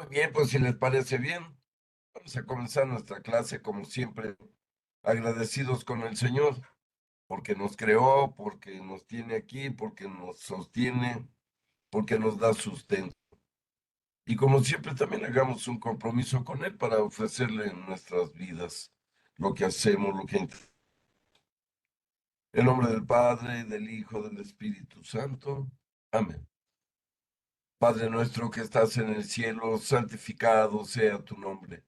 Muy bien, pues si les parece bien, vamos a comenzar nuestra clase como siempre, agradecidos con el Señor, porque nos creó, porque nos tiene aquí, porque nos sostiene, porque nos da sustento. Y como siempre también hagamos un compromiso con Él para ofrecerle en nuestras vidas lo que hacemos, en nombre del Padre, del Hijo, del Espíritu Santo. Amén. Padre nuestro que estás en el cielo, santificado sea tu nombre.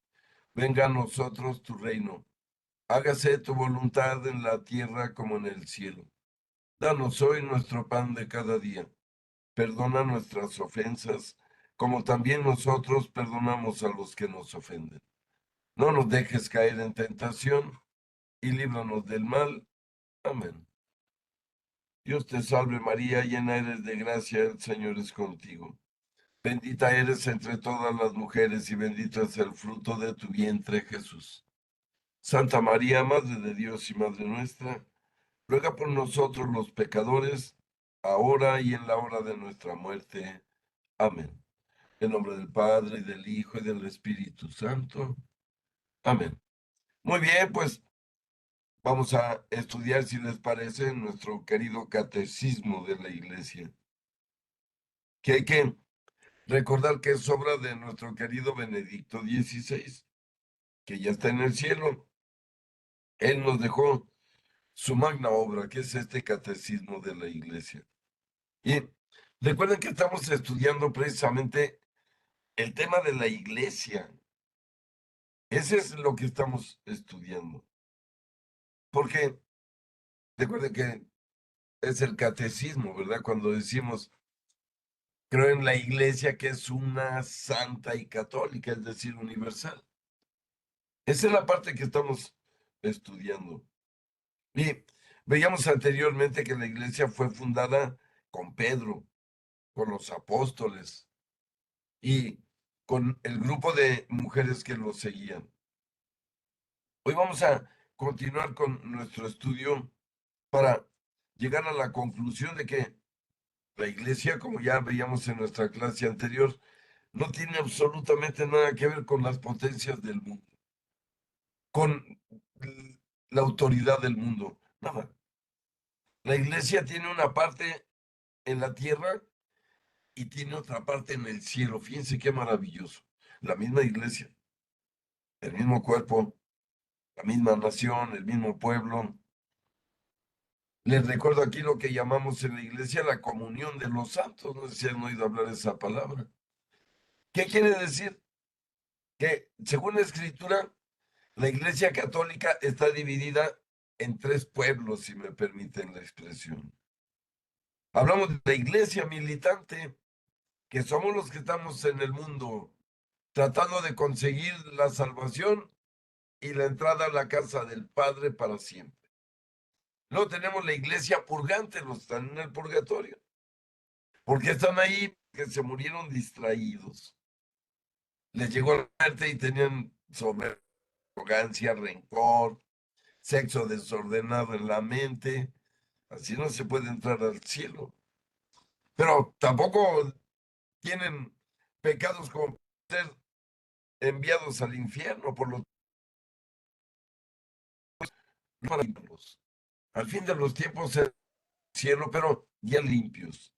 Venga a nosotros tu reino. Hágase tu voluntad en la tierra como en el cielo. Danos hoy nuestro pan de cada día. Perdona nuestras ofensas, como también nosotros perdonamos a los que nos ofenden. No nos dejes caer en tentación y líbranos del mal. Amén. Dios te salve María, llena eres de gracia, el Señor es contigo. Bendita eres entre todas las mujeres y bendito es el fruto de tu vientre, Jesús. Santa María, Madre de Dios y Madre nuestra, ruega por nosotros los pecadores, ahora y en la hora de nuestra muerte. Amén. En nombre del Padre, y del Hijo, y del Espíritu Santo. Amén. Muy bien, pues vamos a estudiar, si les parece, nuestro querido catecismo de la Iglesia, que hay que recordar que es obra de nuestro querido Benedicto XVI, que ya está en el cielo. Él nos dejó su magna obra, que es este catecismo de la Iglesia. Y recuerden que estamos estudiando precisamente el tema de la iglesia. Ese es lo que estamos estudiando. Porque recuerden que es el catecismo, ¿verdad? Cuando decimos, creo en la iglesia que es una santa y católica, es decir, universal. Esa es la parte que estamos estudiando. Y veíamos anteriormente que la iglesia fue fundada con Pedro, con los apóstoles y con el grupo de mujeres que lo seguían. Hoy vamos a continuar con nuestro estudio para llegar a la conclusión de que la iglesia, como ya veíamos en nuestra clase anterior, no tiene absolutamente nada que ver con las potencias del mundo, con la autoridad del mundo, nada. La iglesia tiene una parte en la tierra y tiene otra parte en el cielo. Fíjense qué maravilloso. La misma iglesia, el mismo cuerpo, la misma nación, el mismo pueblo. Les recuerdo aquí lo que llamamos en la iglesia la comunión de los santos. No sé si han oído hablar de esa palabra. ¿Qué quiere decir? Que según la escritura, la iglesia católica está dividida en tres pueblos, si me permiten la expresión. Hablamos de la iglesia militante, que somos los que estamos en el mundo tratando de conseguir la salvación y la entrada a la casa del Padre para siempre. Luego tenemos la iglesia purgante, los que están en el purgatorio. Porque están ahí, que se murieron distraídos. Les llegó la muerte y tenían soberbia, arrogancia, rencor, sexo desordenado en la mente. Así no se puede entrar al cielo. Pero tampoco tienen pecados como ser enviados al infierno por los malos. Al fin de los tiempos el cielo, pero ya limpios.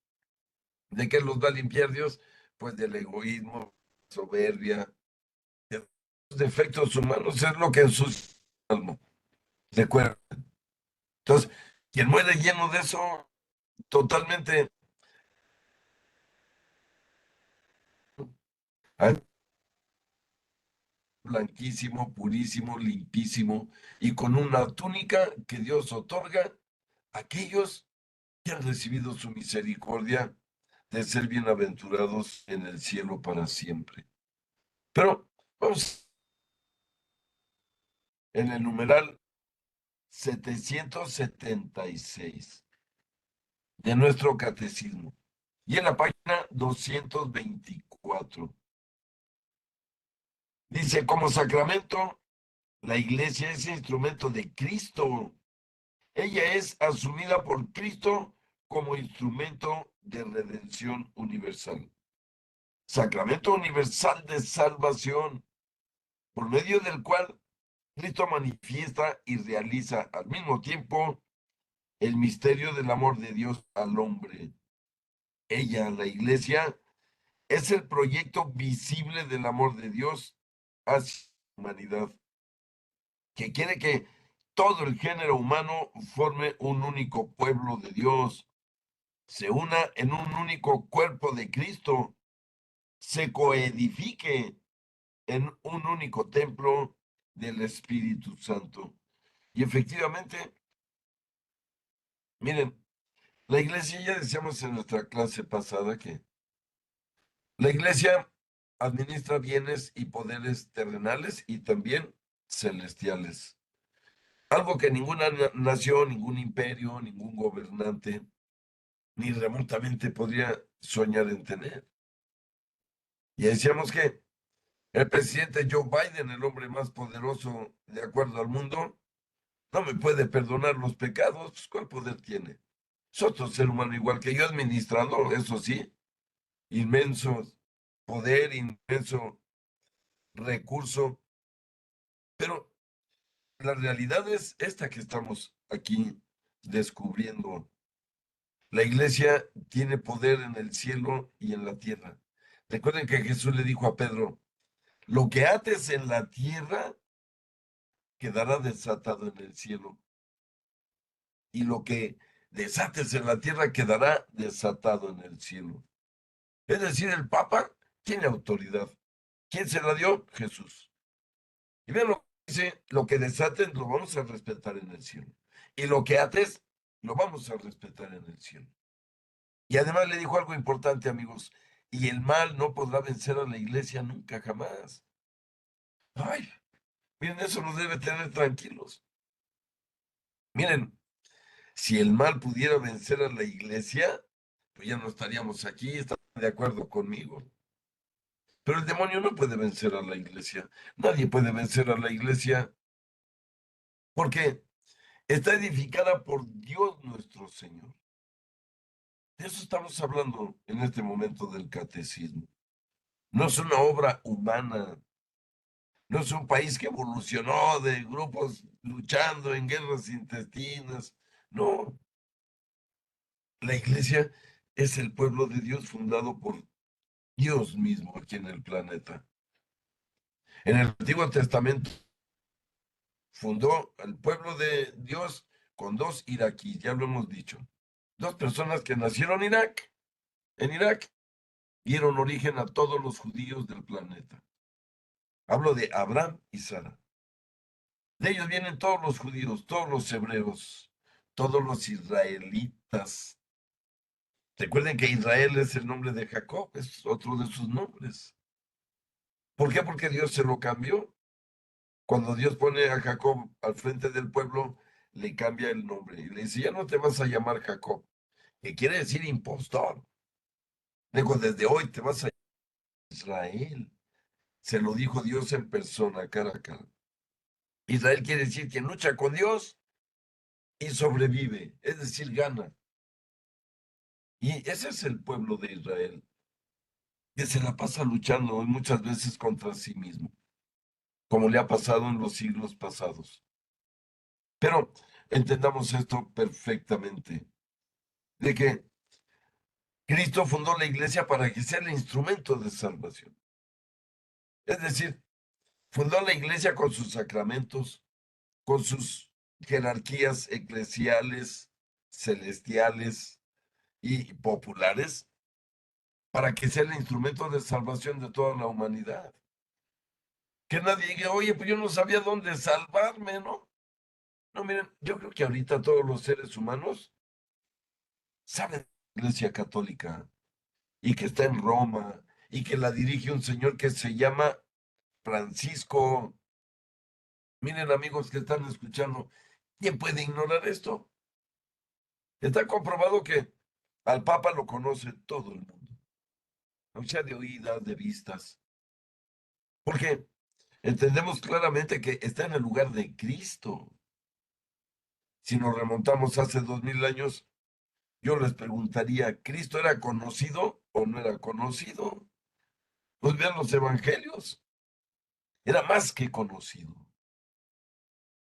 ¿De qué los va a limpiar Dios? Pues del egoísmo, soberbia, de los defectos humanos, es lo que ensucia el alma. Recuerda. Entonces, quien muere lleno de eso, totalmente ah, blanquísimo, purísimo, limpísimo, y con una túnica que Dios otorga a aquellos que han recibido su misericordia de ser bienaventurados en el cielo para siempre. Pero vamos en el numeral 776 de nuestro catecismo y en la página 224. Dice, como sacramento, la iglesia es instrumento de Cristo. Ella es asumida por Cristo como instrumento de redención universal. sacramento universal de salvación, por medio del cual Cristo manifiesta y realiza al mismo tiempo el misterio del amor de Dios al hombre. Ella, la iglesia, es el proyecto visible del amor de Dios hacia la humanidad, que quiere que todo el género humano forme un único pueblo de Dios, se una en un único cuerpo de Cristo, se coedifique en un único templo del Espíritu Santo. Y efectivamente, miren, la iglesia, ya decíamos en nuestra clase pasada que la iglesia administra bienes y poderes terrenales y también celestiales. Algo que ninguna nación, ningún imperio, ningún gobernante, ni remotamente podría soñar en tener. Y decíamos que el presidente Joe Biden, el hombre más poderoso de acuerdo al mundo, no me puede perdonar los pecados. Pues, ¿cuál poder tiene? Es otro ser humano igual que yo, administrando, eso sí, inmenso poder, inmenso recurso. Pero la realidad es esta que estamos aquí descubriendo. La iglesia tiene poder en el cielo y en la tierra. Recuerden que Jesús le dijo a Pedro, lo que ates en la tierra quedará desatado en el cielo, y lo que desates en la tierra quedará desatado en el cielo. Es decir, el Papa tiene autoridad. ¿Quién se la dio? Jesús. Y vean lo que dice, lo que desaten lo vamos a respetar en el cielo. Y lo que ates lo vamos a respetar en el cielo. Y además le dijo algo importante, amigos, y el mal no podrá vencer a la iglesia nunca, jamás. Ay, miren, eso nos debe tener tranquilos. Miren, si el mal pudiera vencer a la iglesia, pues ya no estaríamos aquí, están de acuerdo conmigo. Pero el demonio no puede vencer a la iglesia. Nadie puede vencer a la iglesia porque está edificada por Dios nuestro Señor. De eso estamos hablando en este momento del catecismo. No es una obra humana, no es un país que evolucionó de grupos luchando en guerras intestinas. No, la iglesia es el pueblo de Dios fundado por Dios mismo aquí en el planeta. En el Antiguo Testamento fundó el pueblo de Dios con dos iraquíes, ya lo hemos dicho. Dos personas que nacieron en Irak, dieron origen a todos los judíos del planeta. Hablo de Abraham y Sara. De ellos vienen todos los judíos, todos los hebreos, todos los israelitas. Recuerden que Israel es el nombre de Jacob, es otro de sus nombres. ¿Por qué? Porque Dios se lo cambió. Cuando Dios pone a Jacob al frente del pueblo, le cambia el nombre y le dice, ya no te vas a llamar Jacob, que quiere decir impostor. Digo, desde hoy te vas a llamar Israel. Se lo dijo Dios en persona, cara a cara. Israel quiere decir que lucha con Dios y sobrevive, es decir, gana. Y ese es el pueblo de Israel, que se la pasa luchando y muchas veces contra sí mismo, como le ha pasado en los siglos pasados. Pero entendamos esto perfectamente, de que Cristo fundó la iglesia para que sea el instrumento de salvación. Es decir, fundó la iglesia con sus sacramentos, con sus jerarquías eclesiales, celestiales y populares, para que sea el instrumento de salvación de toda la humanidad. Que nadie diga, oye, pues yo no sabía dónde salvarme, ¿no? No, miren, yo creo que ahorita todos los seres humanos saben de la Iglesia Católica y que está en Roma y que la dirige un señor que se llama Francisco. Miren, amigos que están escuchando, ¿quién puede ignorar esto? Está comprobado que al Papa lo conoce todo el mundo, o sea, de oídas, de vistas, porque entendemos claramente que está en el lugar de Cristo. Si nos remontamos hace 2000 años, yo les preguntaría, ¿Cristo era conocido o no era conocido? Pues vean los evangelios. Era más que conocido.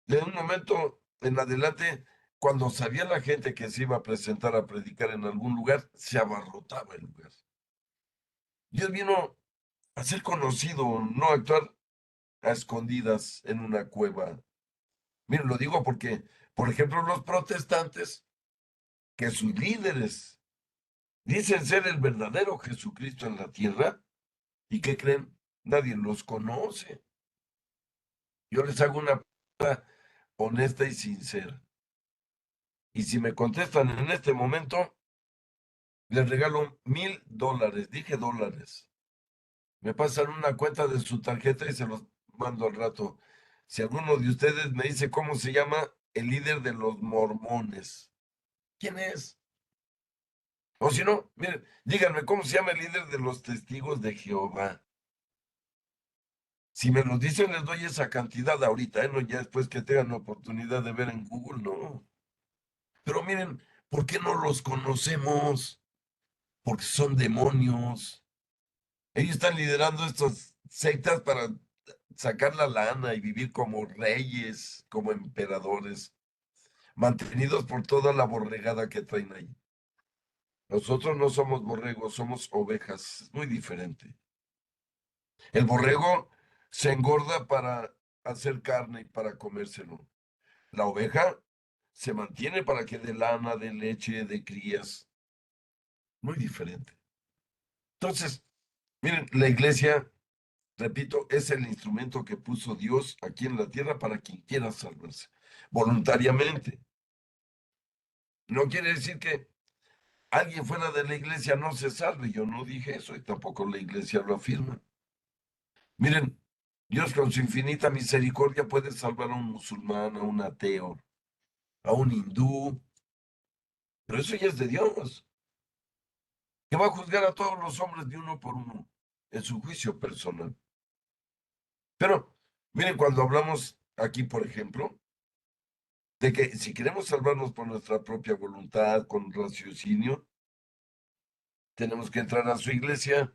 De un momento en adelante, cuando sabía la gente que se iba a presentar a predicar en algún lugar, se abarrotaba el lugar. Dios vino a ser conocido, no a actuar a escondidas en una cueva. Miren, lo digo porque, por ejemplo, los protestantes, que sus líderes dicen ser el verdadero Jesucristo en la tierra, ¿y qué creen? Nadie los conoce. Yo les hago una pregunta honesta y sincera. Y si me contestan en este momento, les regalo $1,000. Dije dólares. Me pasan una cuenta de su tarjeta y se los mando al rato. Si alguno de ustedes me dice cómo se llama el líder de los mormones, ¿quién es? O si no, miren, díganme cómo se llama el líder de los testigos de Jehová. Si me los dicen, les doy esa cantidad ahorita, ¿eh? No, ya después que tengan la oportunidad de ver en Google, no. Pero miren, ¿por qué no los conocemos? Porque son demonios. Ellos están liderando estas sectas para sacar la lana y vivir como reyes, como emperadores, mantenidos por toda la borregada que traen ahí. Nosotros no somos borregos, somos ovejas. Es muy diferente. El borrego se engorda para hacer carne y para comérselo. La oveja se mantiene para que dé lana, de leche, de crías. Muy diferente. Entonces, miren, la iglesia, repito, es el instrumento que puso Dios aquí en la tierra para quien quiera salvarse, voluntariamente. No quiere decir que alguien fuera de la iglesia no se salve. Yo no dije eso y tampoco la iglesia lo afirma. Miren, Dios con su infinita misericordia puede salvar a un musulmán, a un ateo, a un hindú, pero eso ya es de Dios, que va a juzgar a todos los hombres de uno por uno en su juicio personal. Pero, miren, cuando hablamos aquí, por ejemplo, de que si queremos salvarnos por nuestra propia voluntad, con raciocinio, tenemos que entrar a su iglesia,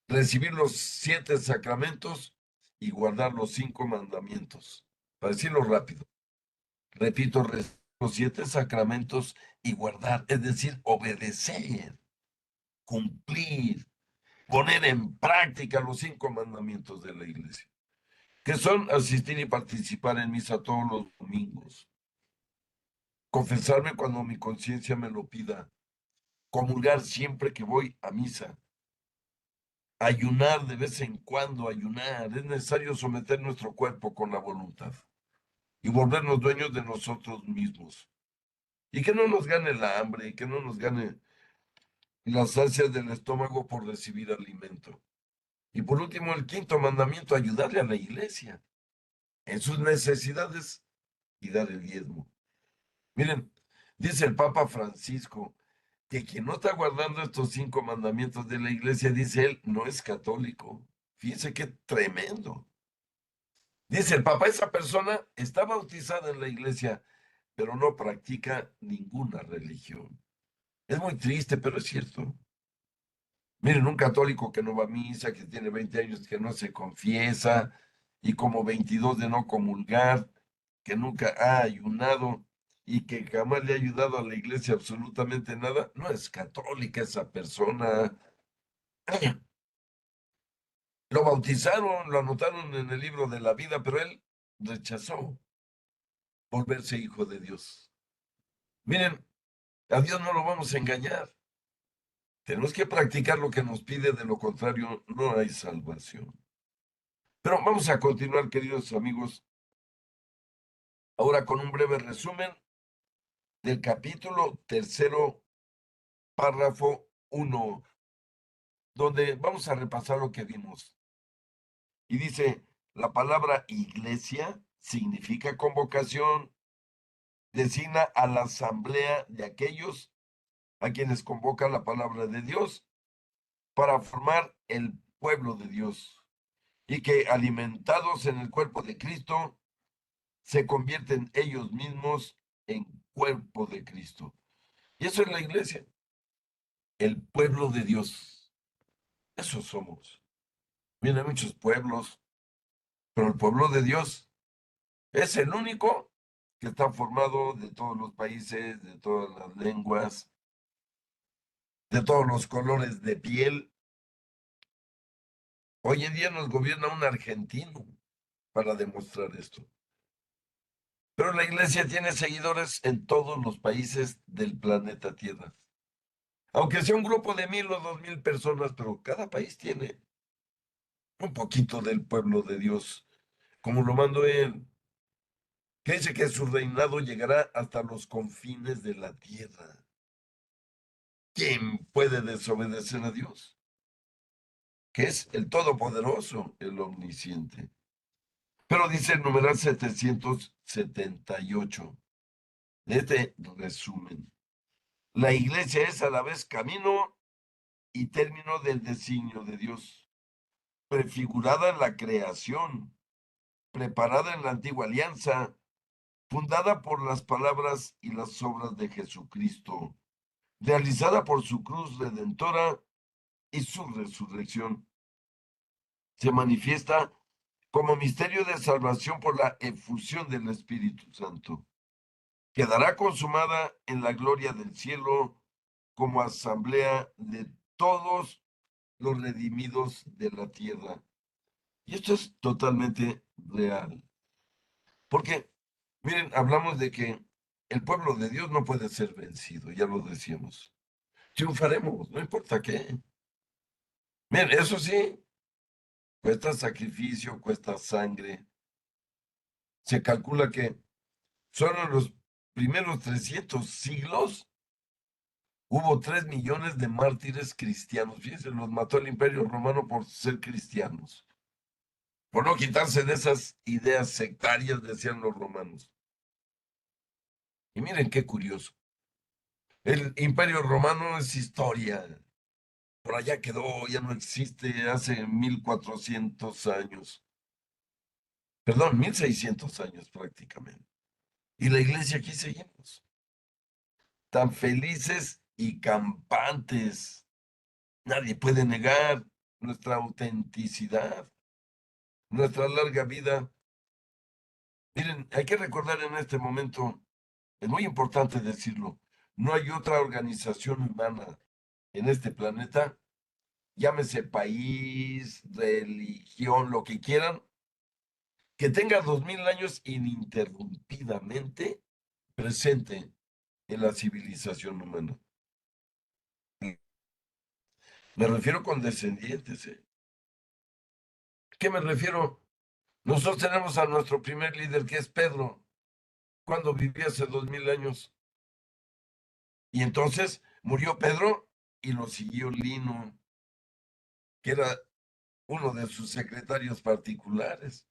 recibir los 7 sacramentos y guardar los 5 mandamientos. Para decirlo rápido, repito, los 7 sacramentos y guardar, es decir, obedecer, cumplir, poner en práctica los 5 mandamientos de la iglesia, que son asistir y participar en misa todos los domingos, confesarme cuando mi conciencia me lo pida, comulgar siempre que voy a misa, ayunar de vez en cuando, ayunar. Es necesario someter nuestro cuerpo con la voluntad y volvernos dueños de nosotros mismos. Y que no nos gane la hambre, y que no nos gane las ansias del estómago por recibir alimento. Y por último, el 5.º mandamiento, ayudarle a la iglesia en sus necesidades y dar el diezmo. Miren, dice el Papa Francisco que quien no está guardando estos 5 mandamientos de la iglesia, dice él, no es católico. Fíjense qué tremendo. Dice el Papa, esa persona está bautizada en la iglesia, pero no practica ninguna religión. Es muy triste, pero es cierto. Miren, un católico que no va a misa, que tiene 20 años, que no se confiesa, y como 22 de no comulgar, que nunca ha ayunado y que jamás le ha ayudado a la iglesia absolutamente nada, no es católica esa persona. Lo bautizaron, lo anotaron en el libro de la vida, pero él rechazó volverse hijo de Dios. Miren, a Dios no lo vamos a engañar. Tenemos que practicar lo que nos pide, de lo contrario no hay salvación. Pero vamos a continuar, queridos amigos, ahora con un breve resumen del capítulo 3, párrafo 1, donde vamos a repasar lo que vimos. Y dice, la palabra iglesia significa convocación, designa a la asamblea de aquellos a quienes convoca la palabra de Dios para formar el pueblo de Dios y que alimentados en el cuerpo de Cristo se convierten ellos mismos en cuerpo de Cristo. Y eso es la iglesia, el pueblo de Dios. Eso somos. Mira, hay muchos pueblos, pero el pueblo de Dios es el único que está formado de todos los países, de todas las lenguas, de todos los colores de piel. Hoy en día nos gobierna un argentino para demostrar esto. Pero la iglesia tiene seguidores en todos los países del planeta Tierra. Aunque sea un grupo de 1,000 o 2,000 personas, pero cada país tiene un poquito del pueblo de Dios, como lo mandó él, que dice que su reinado llegará hasta los confines de la tierra. ¿Quién puede desobedecer a Dios? Que es el Todopoderoso, el Omnisciente. Pero dice el numeral 778 de este resumen. La iglesia es a la vez camino y término del designio de Dios, prefigurada en la creación, preparada en la antigua alianza, fundada por las palabras y las obras de Jesucristo, realizada por su cruz redentora y su resurrección. Se manifiesta como misterio de salvación por la efusión del Espíritu Santo. Quedará consumada en la gloria del cielo como asamblea de todos los redimidos de la tierra. Y esto es totalmente real. Porque, miren, hablamos de que el pueblo de Dios no puede ser vencido, ya lo decíamos. Triunfaremos, no importa qué. Miren, eso sí, cuesta sacrificio, cuesta sangre. Se calcula que solo en los primeros 300 siglos hubo 3 millones de mártires cristianos. Fíjense, los mató el Imperio Romano por ser cristianos, por no quitarse de esas ideas sectarias, decían los romanos. Y miren qué curioso. El Imperio Romano es historia. Por allá quedó, ya no existe hace 1,400 años. Perdón, 1,600 años prácticamente. Y la iglesia aquí seguimos, tan felices y campantes. Nadie puede negar nuestra autenticidad, nuestra larga vida. Miren, hay que recordar en este momento, es muy importante decirlo, no hay otra organización humana en este planeta, llámese país, religión, lo que quieran, que tenga 2,000 años ininterrumpidamente presente en la civilización humana. Me refiero con descendientes, ¿eh? ¿Qué me refiero? Nosotros tenemos a nuestro primer líder, que es Pedro, cuando vivió hace 2,000 años. Y entonces murió Pedro y lo siguió Lino, que era uno de sus secretarios particulares.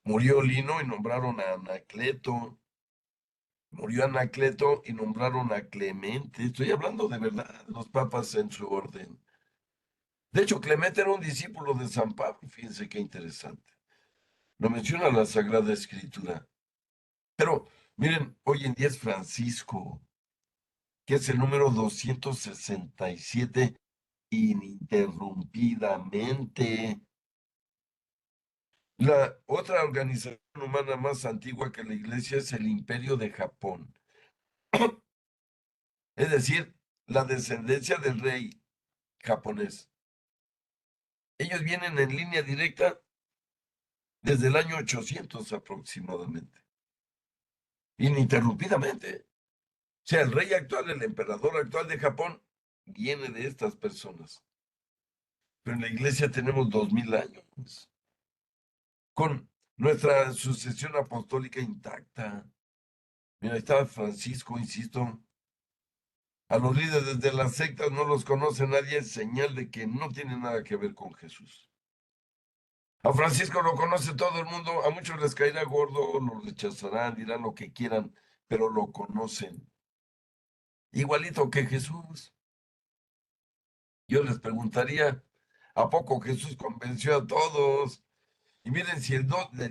Murió Lino y nombraron a Anacleto. Murió Anacleto y nombraron a Clemente. Estoy hablando de verdad, los papas en su orden. De hecho, Clemente era un discípulo de San Pablo. Fíjense qué interesante. Lo menciona la Sagrada Escritura. Pero miren, hoy en día es Francisco, que es el número 267 ininterrumpidamente. La otra organización humana más antigua que la Iglesia es el Imperio de Japón. Es decir, la descendencia del rey japonés. Ellos vienen en línea directa desde el año 800 aproximadamente, ininterrumpidamente. O sea, el rey actual, el emperador actual de Japón, viene de estas personas. Pero en la iglesia tenemos 2,000 años, con nuestra sucesión apostólica intacta. Mira, ahí está Francisco, insisto. A los líderes de las sectas no los conoce nadie, es señal de que no tienen nada que ver con Jesús. A Francisco lo conoce todo el mundo, a muchos les caerá gordo, lo rechazarán, dirán lo que quieran, pero lo conocen. Igualito que Jesús. Yo les preguntaría, ¿a poco Jesús convenció a todos? Y miren, si el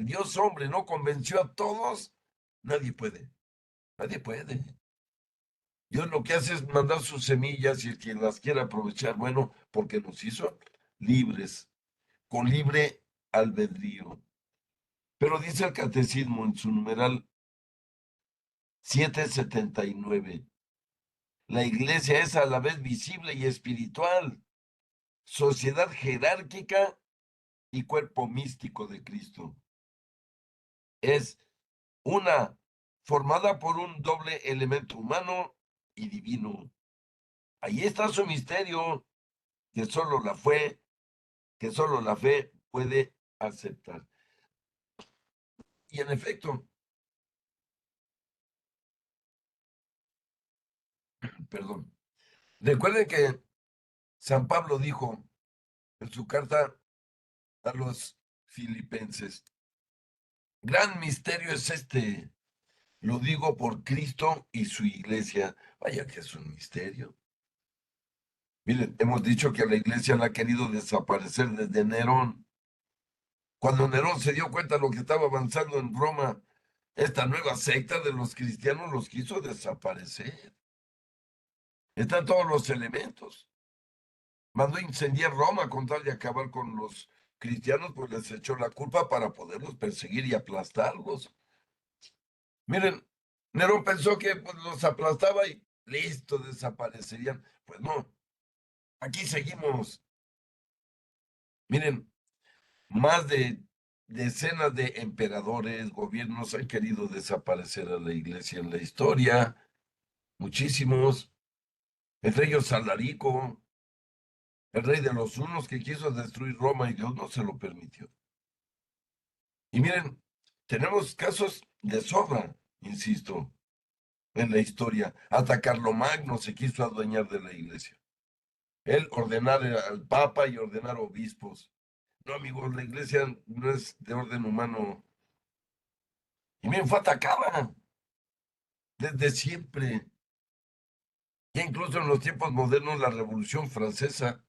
Dios hombre no convenció a todos, nadie puede, nadie puede. Dios lo que hace es mandar sus semillas y el que las quiera aprovechar, bueno, porque nos hizo libres, con libre albedrío. Pero dice el catecismo en su numeral 779, la iglesia es a la vez visible y espiritual, sociedad jerárquica y cuerpo místico de Cristo. Es una formada por un doble elemento humano y divino. Ahí está su misterio, que que solo la fe puede aceptar. Y en efecto, perdón, recuerden que San Pablo dijo en su carta a los filipenses, gran misterio es este, lo digo por Cristo y su iglesia. Vaya que es un misterio. Miren, hemos dicho que la iglesia la ha querido desaparecer desde Nerón. Cuando Nerón se dio cuenta de lo que estaba avanzando en Roma, esta nueva secta de los cristianos los quiso desaparecer. Están todos los elementos. Mandó incendiar Roma con tal de acabar con los cristianos, pues les echó la culpa para poderlos perseguir y aplastarlos. Miren, Nerón pensó que pues, los aplastaba y listo, desaparecerían. Pues no, aquí seguimos. Miren, más de decenas de emperadores, gobiernos han querido desaparecer a la iglesia en la historia, muchísimos, entre ellos Salarico, el rey de los hunos que quiso destruir Roma y Dios no se lo permitió. Y miren, tenemos casos de sobra, insisto, en la historia. Hasta Carlomagno se quiso adueñar de la iglesia. Él ordenar al papa y ordenar obispos. No, amigos, la iglesia no es de orden humano. Y miren, fue atacada desde siempre. Ya incluso en los tiempos modernos, la Revolución Francesa,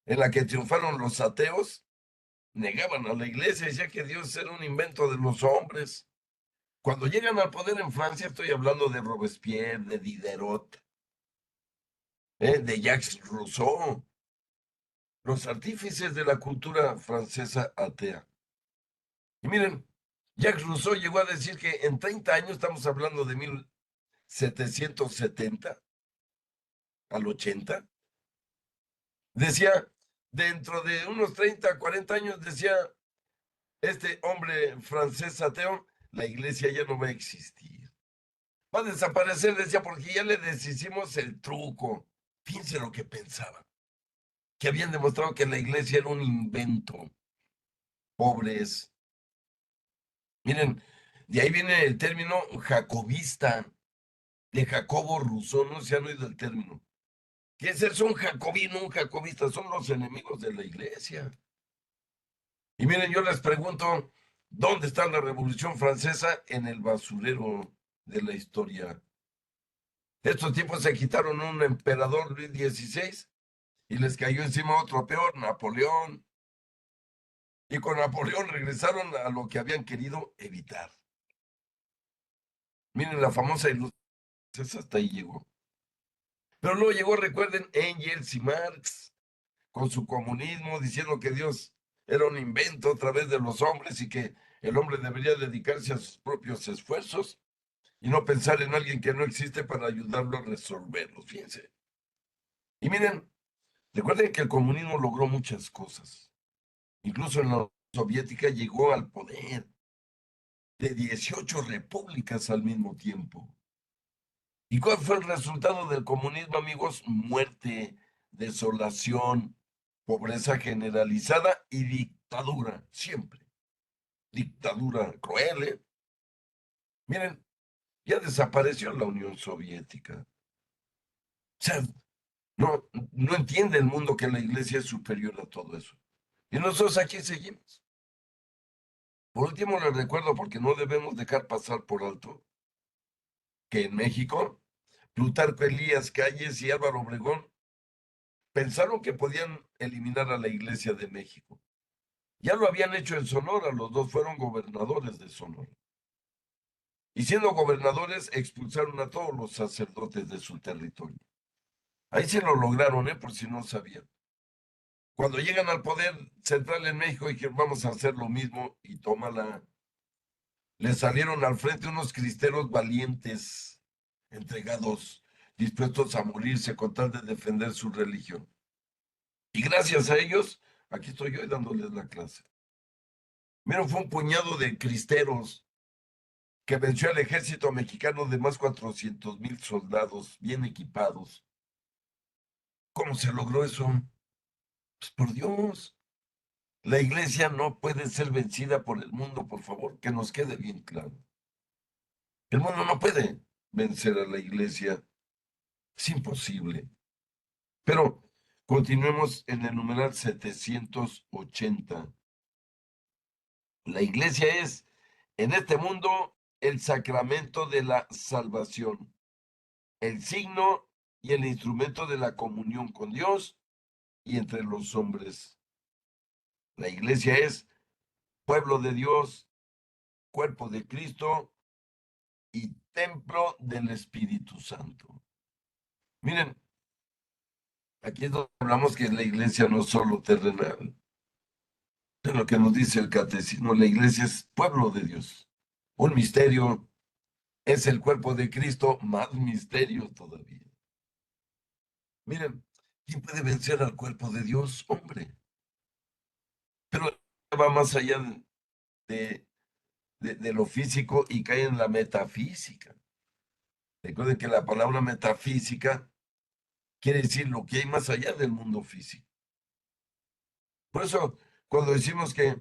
en la que triunfaron los ateos, negaban a la iglesia, decía que Dios era un invento de los hombres. Cuando llegan al poder en Francia, estoy hablando de Robespierre, de Diderot, de Jacques Rousseau, los artífices de la cultura francesa atea. Y miren, Jacques Rousseau llegó a decir que en 30 años, estamos hablando de 1770 al 80, decía, dentro de unos 30, 40 años, decía este hombre francés ateo, la iglesia ya no va a existir. Va a desaparecer, decía, porque ya le deshicimos el truco. Fíjense lo que pensaban, que habían demostrado que la iglesia era un invento. Pobres. Miren, de ahí viene el término jacobista, de Jacobo Rousseau, no se han oído el término. ¿Qué es eso? Un jacobino, un jacobista, son los enemigos de la iglesia. Y miren, yo les pregunto, ¿dónde está la Revolución Francesa? En el basurero de la historia. Estos tiempos se quitaron un emperador Luis XVI y les cayó encima otro peor, Napoleón. Y con Napoleón regresaron a lo que habían querido evitar. Miren, la famosa ilustración hasta ahí llegó. Pero luego llegó, recuerden, Engels y Marx con su comunismo, diciendo que Dios era un invento a través de los hombres y que el hombre debería dedicarse a sus propios esfuerzos y no pensar en alguien que no existe para ayudarlo a resolverlos, fíjense. Y miren, recuerden que el comunismo logró muchas cosas. Incluso en la Unión Soviética llegó al poder de 18 repúblicas al mismo tiempo. ¿Y cuál fue el resultado del comunismo, amigos? Muerte, desolación, pobreza generalizada y dictadura, siempre. Dictadura cruel, ¿eh? Miren, ya desapareció la Unión Soviética. O sea, no entiende el mundo que la iglesia es superior a todo eso. Y nosotros aquí seguimos. Por último, les recuerdo, porque no debemos dejar pasar por alto, que en México, Plutarco Elías Calles y Álvaro Obregón pensaron que podían eliminar a la Iglesia de México. Ya lo habían hecho en Sonora, los dos fueron gobernadores de Sonora. Y siendo gobernadores, expulsaron a todos los sacerdotes de su territorio. Ahí se lo lograron, por si no sabían. Cuando llegan al poder central en México, dijeron, vamos a hacer lo mismo y tómala. Le salieron al frente unos cristeros valientes, entregados, dispuestos a morirse con tal de defender su religión. Y gracias a ellos, aquí estoy yo dándoles la clase. Miren, fue un puñado de cristeros que venció al ejército mexicano de más 400,000 soldados bien equipados. ¿Cómo se logró eso? Pues por Dios. La iglesia no puede ser vencida por el mundo, por favor, que nos quede bien claro. El mundo no puede vencer a la iglesia, es imposible. Pero continuemos en el numeral 780. La iglesia es, en este mundo, el sacramento de la salvación, el signo y el instrumento de la comunión con Dios y entre los hombres. La iglesia es pueblo de Dios, cuerpo de Cristo y templo del Espíritu Santo. Miren, aquí es donde hablamos que la iglesia no es solo terrenal, de lo que nos dice el catecismo, la iglesia es pueblo de Dios. Un misterio es el cuerpo de Cristo, más misterio todavía. Miren, ¿quién puede vencer al cuerpo de Dios? Hombre. Pero va más allá de, de lo físico y cae en la metafísica. Recuerden que la palabra metafísica quiere decir lo que hay más allá del mundo físico. Por eso, cuando decimos que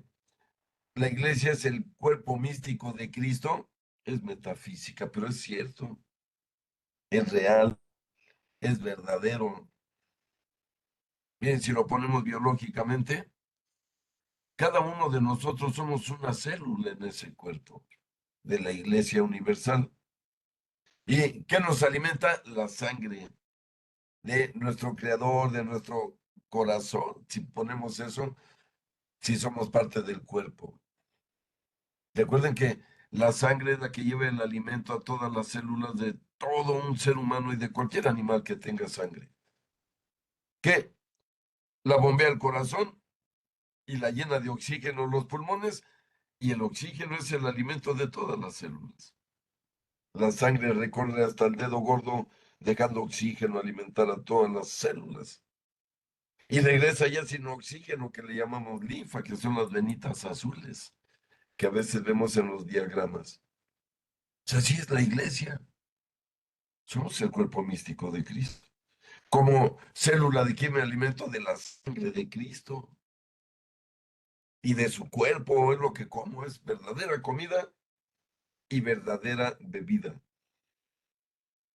la iglesia es el cuerpo místico de Cristo, es metafísica, pero es cierto, es real, es verdadero. Bien, si lo ponemos biológicamente, cada uno de nosotros somos una célula en ese cuerpo de la iglesia universal. ¿Y qué nos alimenta? La sangre de nuestro creador, de nuestro corazón. Si ponemos eso, si somos parte del cuerpo. Recuerden que la sangre es la que lleva el alimento a todas las células de todo un ser humano y de cualquier animal que tenga sangre. Que la bombea el corazón y la llena de oxígeno los pulmones, y el oxígeno es el alimento de todas las células. La sangre recorre hasta el dedo gordo, dejando oxígeno alimentar a todas las células. Y regresa ya sin oxígeno, que le llamamos linfa, que son las venitas azules, que a veces vemos en los diagramas. O sea, así es la iglesia. Somos el cuerpo místico de Cristo. Como célula de quien me alimento de la sangre de Cristo y de su cuerpo, es lo que como, es verdadera comida y verdadera bebida.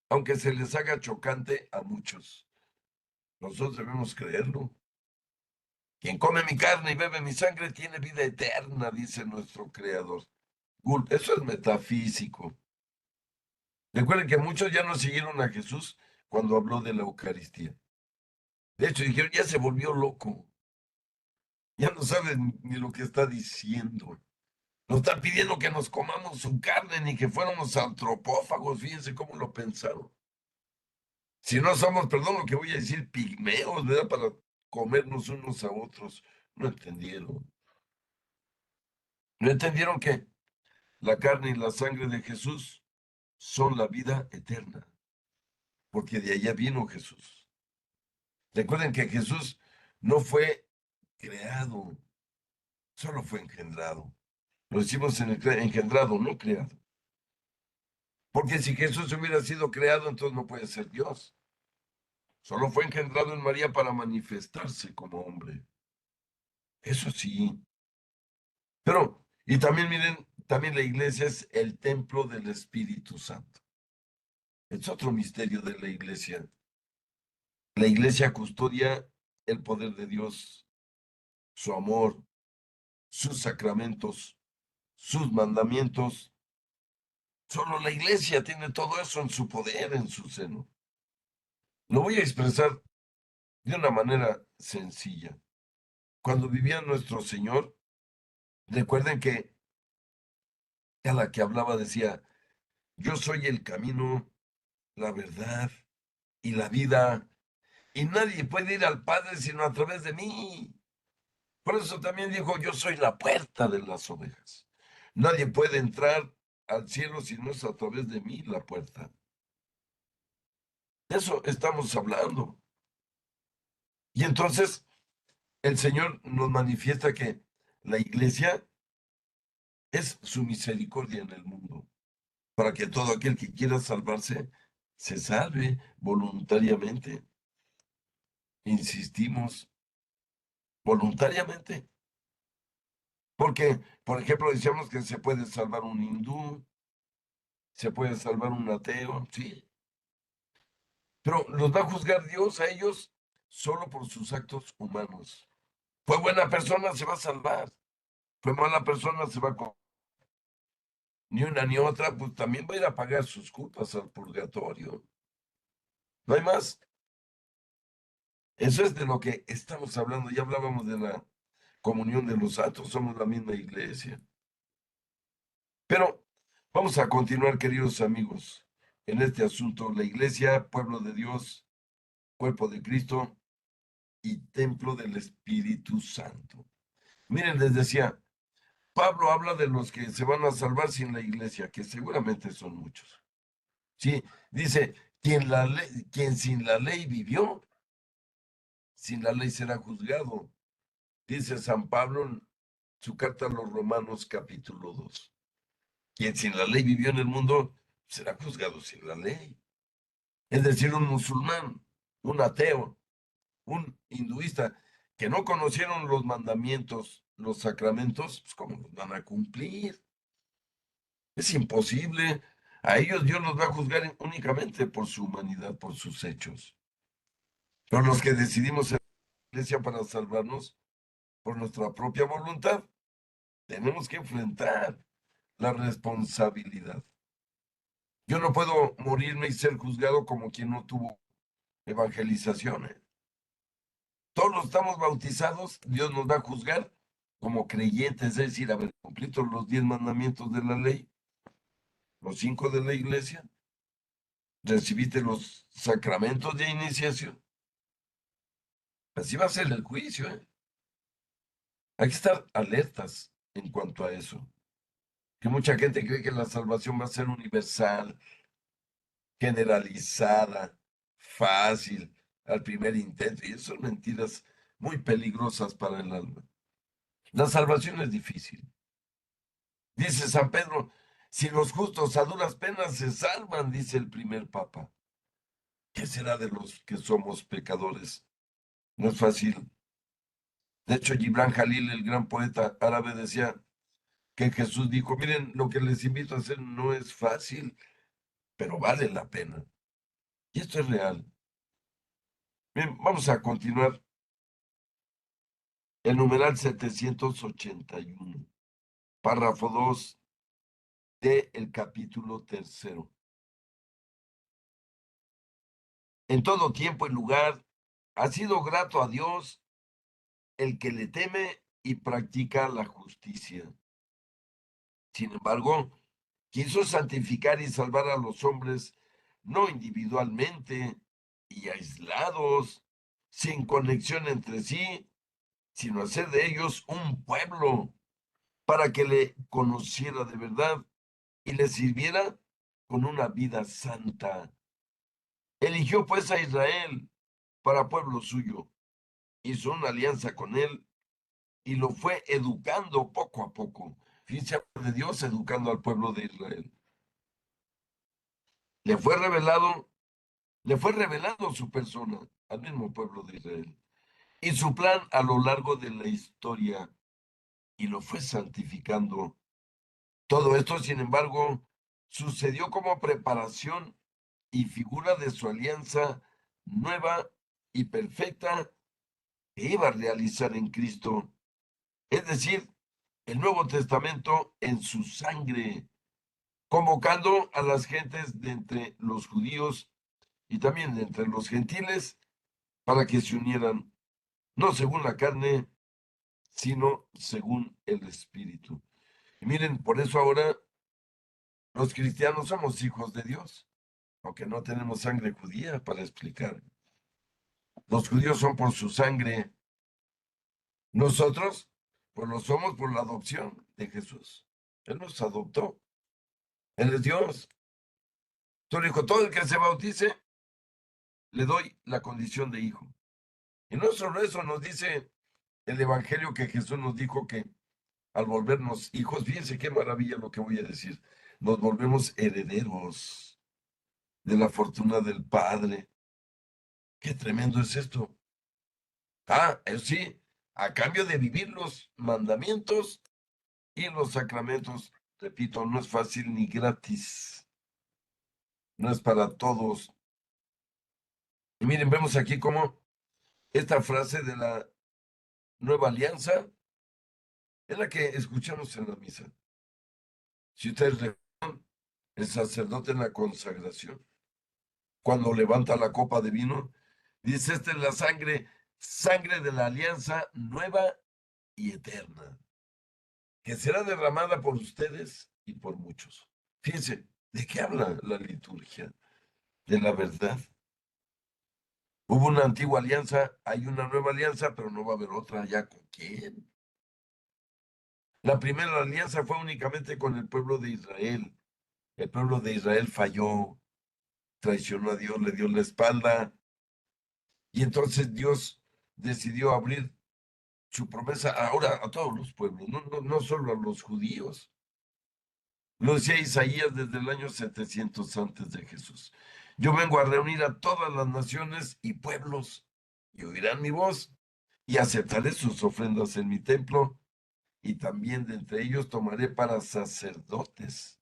Aunque se les haga chocante a muchos, nosotros debemos creerlo. Quien come mi carne y bebe mi sangre tiene vida eterna, dice nuestro Creador. Eso es metafísico. Recuerden que muchos ya no siguieron a Jesús cuando habló de la Eucaristía. De hecho, dijeron, ya se volvió loco. Ya no sabe ni lo que está diciendo. Nos está pidiendo que nos comamos su carne, ni que fuéramos antropófagos. Fíjense cómo lo pensaron. Si no somos, perdón lo que voy a decir, pigmeos, ¿verdad? Para comernos unos a otros. No entendieron. No entendieron que la carne y la sangre de Jesús son la vida eterna, porque de allá vino Jesús. Recuerden que Jesús no fue creado, solo fue engendrado. Lo decimos en el engendrado, no creado. Porque si Jesús hubiera sido creado, entonces no puede ser Dios. Solo fue engendrado en María para manifestarse como hombre. Eso sí. Pero, y también miren, también la iglesia es el templo del Espíritu Santo. Es otro misterio de la iglesia. La iglesia custodia el poder de Dios, su amor, sus sacramentos, sus mandamientos. Solo la iglesia tiene todo eso en su poder, en su seno. Lo voy a expresar de una manera sencilla. Cuando vivía nuestro Señor, recuerden que a la que hablaba decía, yo soy el camino, la verdad y la vida. Y nadie puede ir al Padre sino a través de mí. Por eso también dijo, yo soy la puerta de las ovejas. Nadie puede entrar al cielo si no es a través de mí la puerta. De eso estamos hablando. Y entonces el Señor nos manifiesta que la iglesia es su misericordia en el mundo, para que todo aquel que quiera salvarse se salve voluntariamente. Insistimos, voluntariamente. Porque, por ejemplo, decíamos que se puede salvar un hindú, se puede salvar un ateo, sí, pero los va a juzgar Dios a ellos solo por sus actos humanos. Fue buena persona, se va a salvar. Fue mala persona, se va a... Ni una ni otra, pues también va a ir a pagar sus culpas al purgatorio. No hay más. Eso es de lo que estamos hablando. Ya hablábamos de la comunión de los santos, somos la misma iglesia. Pero vamos a continuar, queridos amigos, en este asunto. La iglesia, pueblo de Dios, cuerpo de Cristo y templo del Espíritu Santo. Miren, les decía, Pablo habla de los que se van a salvar sin la iglesia, que seguramente son muchos. Sí, dice, quien sin la ley vivió, sin la ley será juzgado. Dice San Pablo en su carta a los Romanos capítulo 2. Quien sin la ley vivió en el mundo, será juzgado sin la ley. Es decir, un musulmán, un ateo, un hinduista, que no conocieron los mandamientos, los sacramentos, pues ¿cómo los van a cumplir? Es imposible. A ellos Dios los va a juzgar únicamente por su humanidad, por sus hechos. Pero los que decidimos ser iglesia para salvarnos por nuestra propia voluntad, tenemos que enfrentar la responsabilidad. Yo no puedo morirme y ser juzgado como quien no tuvo evangelizaciones. Todos los estamos bautizados, Dios nos va a juzgar como creyentes, es decir, haber cumplido los 10 mandamientos de la ley, los 5 de la iglesia, recibiste los sacramentos de iniciación. Así va a ser el juicio, ¿eh? Hay que estar alertas en cuanto a eso. Que mucha gente cree que la salvación va a ser universal, generalizada, fácil, al primer intento, y eso son mentiras muy peligrosas para el alma. La salvación es difícil. Dice San Pedro, si los justos a duras penas se salvan, dice el primer papa, ¿qué será de los que somos pecadores? No es fácil. De hecho, Gibran Jalil, el gran poeta árabe, decía que Jesús dijo, miren, lo que les invito a hacer no es fácil, pero vale la pena. Y esto es real. Bien, vamos a continuar. El numeral 781, párrafo 2 del capítulo tercero. En todo tiempo y lugar ha sido grato a Dios el que le teme y practica la justicia. Sin embargo, quiso santificar y salvar a los hombres no individualmente y aislados, sin conexión entre sí, sino hacer de ellos un pueblo para que le conociera de verdad y le sirviera con una vida santa. Eligió pues a Israel para pueblo suyo, hizo una alianza con él y lo fue educando poco a poco. Fíjense de Dios educando al pueblo de Israel. Le fue revelado, le fue revelando su persona al mismo pueblo de Israel y su plan a lo largo de la historia y lo fue santificando. Todo esto, sin embargo, sucedió como preparación y figura de su alianza nueva y perfecta que iba a realizar en Cristo, es decir, el Nuevo Testamento en su sangre, convocando a las gentes de entre los judíos y también de entre los gentiles para que se unieran, no según la carne, sino según el Espíritu. Y miren, por eso ahora los cristianos somos hijos de Dios, aunque no tenemos sangre judía para explicar. Los judíos son por su sangre. Nosotros, pues lo somos por la adopción de Jesús. Él nos adoptó. Él es Dios. Tú dijo, todo el que se bautice, le doy la condición de hijo. Y no solo eso, nos dice el Evangelio que Jesús nos dijo que al volvernos hijos, fíjense qué maravilla lo que voy a decir, nos volvemos herederos de la fortuna del Padre. Qué tremendo es esto. Eso sí, a cambio de vivir los mandamientos y los sacramentos, repito, no es fácil ni gratis, no es para todos. Y miren, vemos aquí cómo esta frase de la nueva alianza es la que escuchamos en la misa. Si ustedes recuerdan, el sacerdote en la consagración, cuando levanta la copa de vino, dice, esta es la sangre, sangre de la alianza nueva y eterna, que será derramada por ustedes y por muchos. Fíjense, ¿de qué habla la liturgia? De la verdad. Hubo una antigua alianza, hay una nueva alianza, pero no va a haber otra ya con quién. La primera alianza fue únicamente con el pueblo de Israel. El pueblo de Israel falló, traicionó a Dios, le dio la espalda, y entonces Dios decidió abrir su promesa ahora a todos los pueblos, no solo a los judíos. Lo decía Isaías desde el año 700 antes de Jesús. Yo vengo a reunir a todas las naciones y pueblos, y oirán mi voz, y aceptaré sus ofrendas en mi templo, y también de entre ellos tomaré para sacerdotes.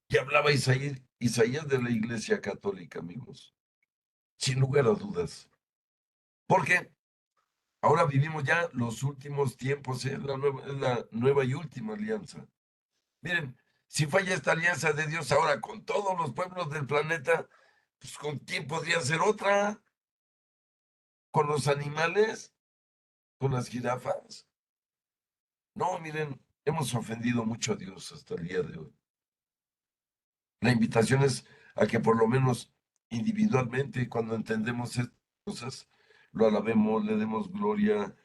Y hablaba Isaías de la Iglesia Católica, amigos, sin lugar a dudas. Porque ahora vivimos ya los últimos tiempos, es la nueva y última alianza. Miren, si falla esta alianza de Dios ahora con todos los pueblos del planeta, pues ¿con quién podría ser otra? ¿Con los animales? ¿Con las jirafas? No, miren, hemos ofendido mucho a Dios hasta el día de hoy. La invitación es a que por lo menos individualmente, cuando entendemos estas cosas, lo alabemos, le demos gloria,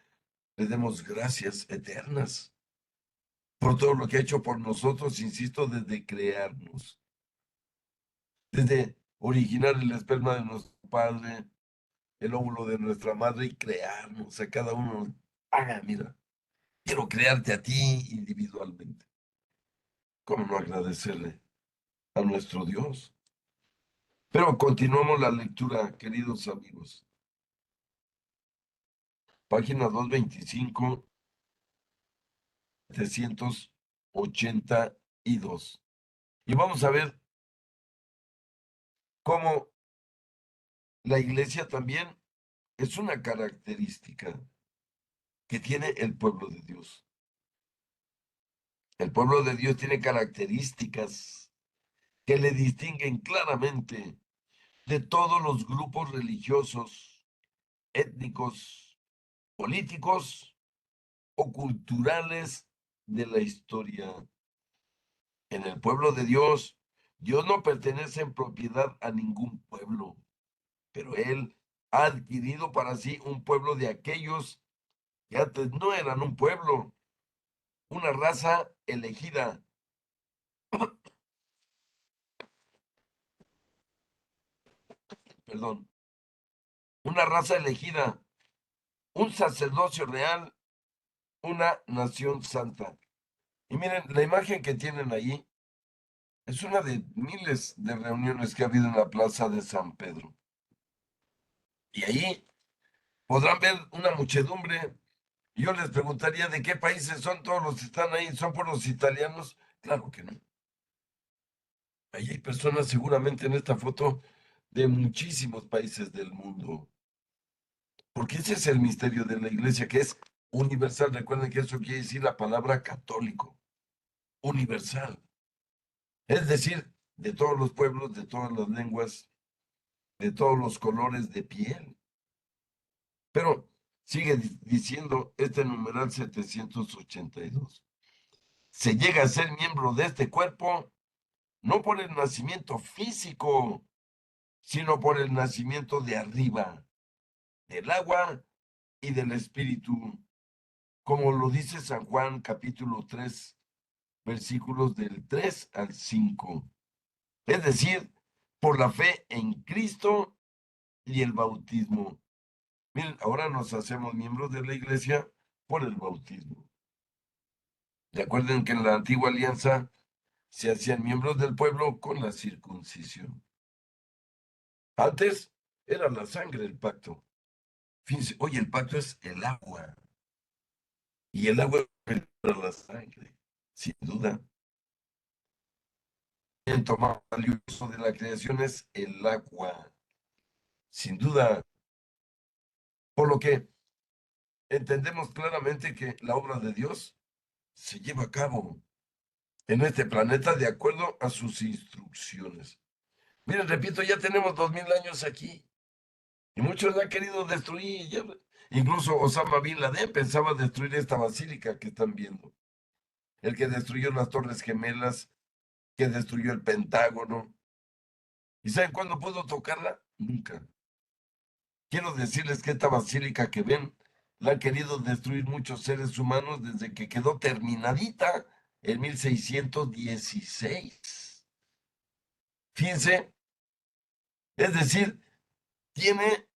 le demos gracias eternas por todo lo que ha hecho por nosotros, insisto, desde crearnos, desde originar el esperma de nuestro padre, el óvulo de nuestra madre y crearnos a cada uno. Mira, quiero crearte a ti individualmente. ¿Cómo no agradecerle a nuestro Dios? Pero continuamos la lectura, queridos amigos. Página 225, 782. Y vamos a ver cómo la iglesia también es una característica que tiene el pueblo de Dios. El pueblo de Dios tiene características que le distinguen claramente de todos los grupos religiosos, étnicos, políticos o culturales de la historia. En el pueblo de Dios, Dios no pertenece en propiedad a ningún pueblo, pero Él ha adquirido para sí un pueblo de aquellos que antes no eran un pueblo, una raza elegida, perdón, una raza elegida, un sacerdocio real, una nación santa. Y miren, la imagen que tienen ahí es una de miles de reuniones que ha habido en la plaza de San Pedro. Y ahí podrán ver una muchedumbre. Y yo les preguntaría de qué países son todos los que están ahí. ¿Son por los italianos? Claro que no. Ahí hay personas seguramente en esta foto de muchísimos países del mundo. Porque ese es el misterio de la iglesia, que es universal. Recuerden que eso quiere decir la palabra católico, universal. Es decir, de todos los pueblos, de todas las lenguas, de todos los colores de piel. Pero sigue diciendo este numeral 782. Se llega a ser miembro de este cuerpo no por el nacimiento físico, sino por el nacimiento de arriba, del agua y del espíritu, como lo dice San Juan capítulo 3, versículos del 3 al 5. Es decir, por la fe en Cristo y el bautismo. Miren, ahora nos hacemos miembros de la iglesia por el bautismo. Recuerden que en la antigua alianza se hacían miembros del pueblo con la circuncisión. Antes era la sangre el pacto. Fíjense, oye, el pacto es el agua. Y el agua para la sangre, sin duda. El tomar valioso de la creación es el agua, sin duda. Por lo que entendemos claramente que la obra de Dios se lleva a cabo en este planeta de acuerdo a sus instrucciones. Miren, repito, ya tenemos 2000 años aquí y muchos la han querido destruir. Incluso Osama Bin Laden pensaba destruir esta basílica que están viendo. El que destruyó las Torres Gemelas, que destruyó el Pentágono. ¿Y saben cuándo pudo tocarla? Nunca. Quiero decirles que esta basílica que ven la han querido destruir muchos seres humanos desde que quedó terminadita en 1616. Fíjense, es decir, tiene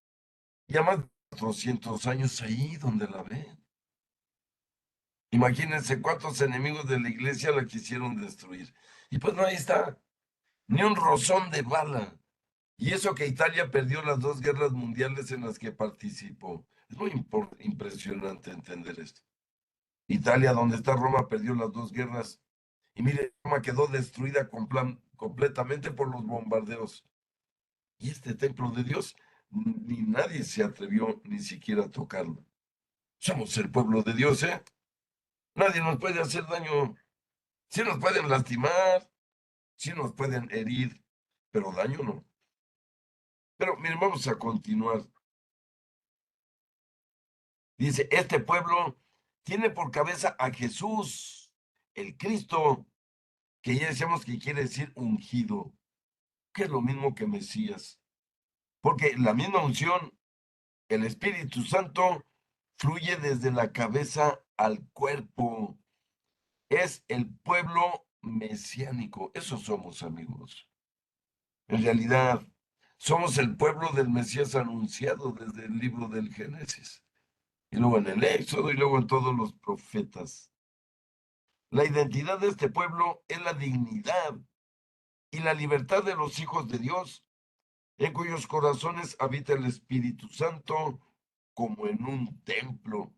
ya más de 400 años ahí donde la ven. Imagínense cuántos enemigos de la iglesia la quisieron destruir. Y pues no, ahí está, ni un rozón de bala. Y eso que Italia perdió las dos guerras mundiales en las que participó. Es muy impresionante entender esto. Italia, donde está Roma, perdió las dos guerras. Y mire, Roma quedó destruida completamente por los bombardeos. Y este templo de Dios, ni nadie se atrevió ni siquiera a tocarlo. Somos el pueblo de Dios, ¿eh? Nadie nos puede hacer daño. Sí nos pueden lastimar, sí nos pueden herir, pero daño no. Pero miren, vamos a continuar. Dice, este pueblo tiene por cabeza a Jesús, el Cristo, que ya decíamos que quiere decir ungido, que es lo mismo que Mesías. Porque la misma unción, el Espíritu Santo, fluye desde la cabeza al cuerpo. Es el pueblo mesiánico. Eso somos, amigos. En realidad, somos el pueblo del Mesías anunciado desde el libro del Génesis. Y luego en el Éxodo y luego en todos los profetas. La identidad de este pueblo es la dignidad y la libertad de los hijos de Dios, en cuyos corazones habita el Espíritu Santo como en un templo.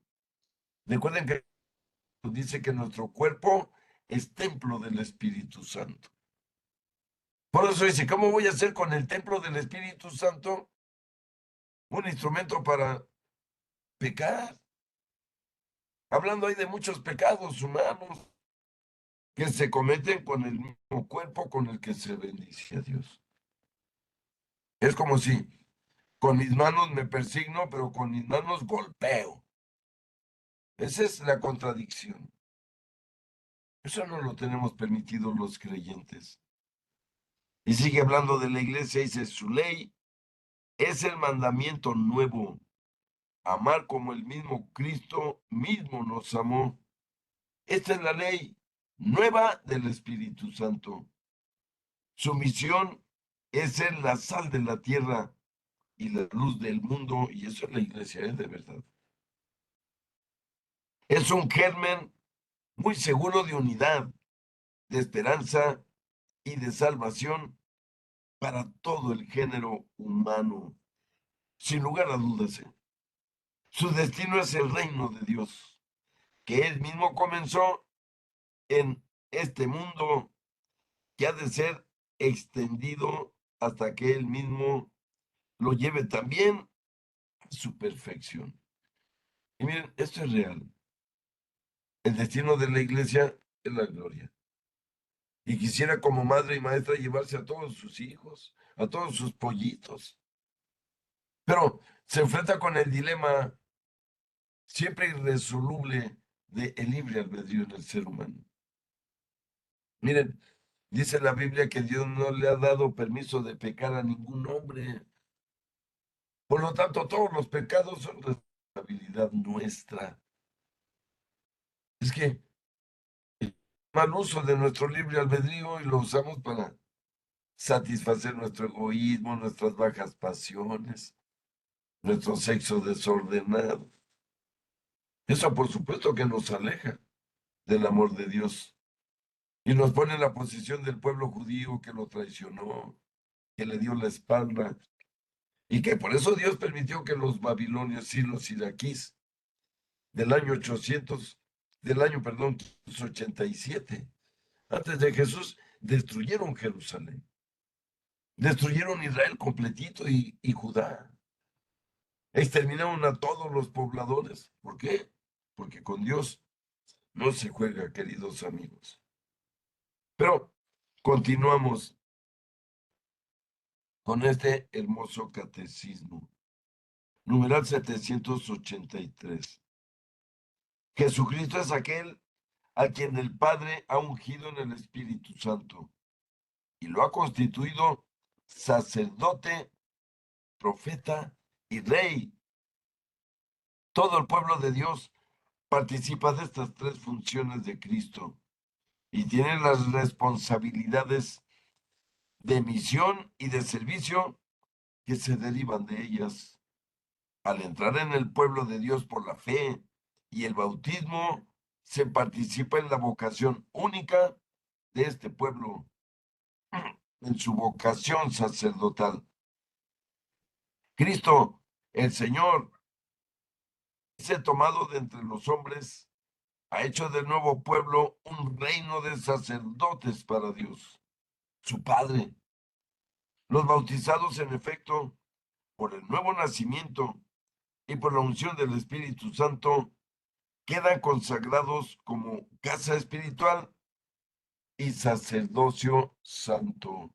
Recuerden que dice que nuestro cuerpo es templo del Espíritu Santo. Por eso dice, ¿cómo voy a hacer con el templo del Espíritu Santo un instrumento para pecar? Hablando ahí de muchos pecados humanos que se cometen con el mismo cuerpo con el que se bendice a Dios. Es como si con mis manos me persigno, pero con mis manos golpeo. Esa es la contradicción. Eso no lo tenemos permitido los creyentes. Y sigue hablando de la iglesia, dice, su ley es el mandamiento nuevo, amar como el mismo Cristo mismo nos amó. Esta es la ley nueva del Espíritu Santo. Su misión es ser la sal de la tierra y la luz del mundo, y eso es la iglesia, es de verdad. Es un germen muy seguro de unidad, de esperanza y de salvación para todo el género humano, sin lugar a dudas. Su destino es el reino de Dios, que él mismo comenzó en este mundo, que ha de ser extendido hasta que él mismo lo lleve también a su perfección. Y miren, esto es real. El destino de la iglesia es la gloria. Y quisiera como madre y maestra llevarse a todos sus hijos, a todos sus pollitos. Pero se enfrenta con el dilema siempre irresoluble de el libre albedrío en el ser humano. Miren, dice la Biblia que Dios no le ha dado permiso de pecar a ningún hombre. Por lo tanto, todos los pecados son responsabilidad nuestra. Es que mal uso de nuestro libre albedrío y lo usamos para satisfacer nuestro egoísmo, nuestras bajas pasiones, nuestro sexo desordenado. Eso por supuesto que nos aleja del amor de Dios y nos pone en la posición del pueblo judío que lo traicionó, que le dio la espalda y que por eso Dios permitió que los babilonios y los iraquíes del año 800, del año, perdón, 587, antes de Jesús, destruyeron Jerusalén, destruyeron Israel completito y Judá, exterminaron a todos los pobladores. ¿Por qué? Porque con Dios no se juega, queridos amigos. Pero continuamos con este hermoso catecismo. Numeral 783. Jesucristo es aquel a quien el Padre ha ungido en el Espíritu Santo y lo ha constituido sacerdote, profeta y rey. Todo el pueblo de Dios participa de estas tres funciones de Cristo y tiene las responsabilidades de misión y de servicio que se derivan de ellas. Al entrar en el pueblo de Dios por la fe y el bautismo, se participa en la vocación única de este pueblo, en su vocación sacerdotal. Cristo, el Señor, se ha tomado de entre los hombres, ha hecho del nuevo pueblo un reino de sacerdotes para Dios, su Padre. Los bautizados, en efecto, por el nuevo nacimiento y por la unción del Espíritu Santo, quedan consagrados como casa espiritual y sacerdocio santo.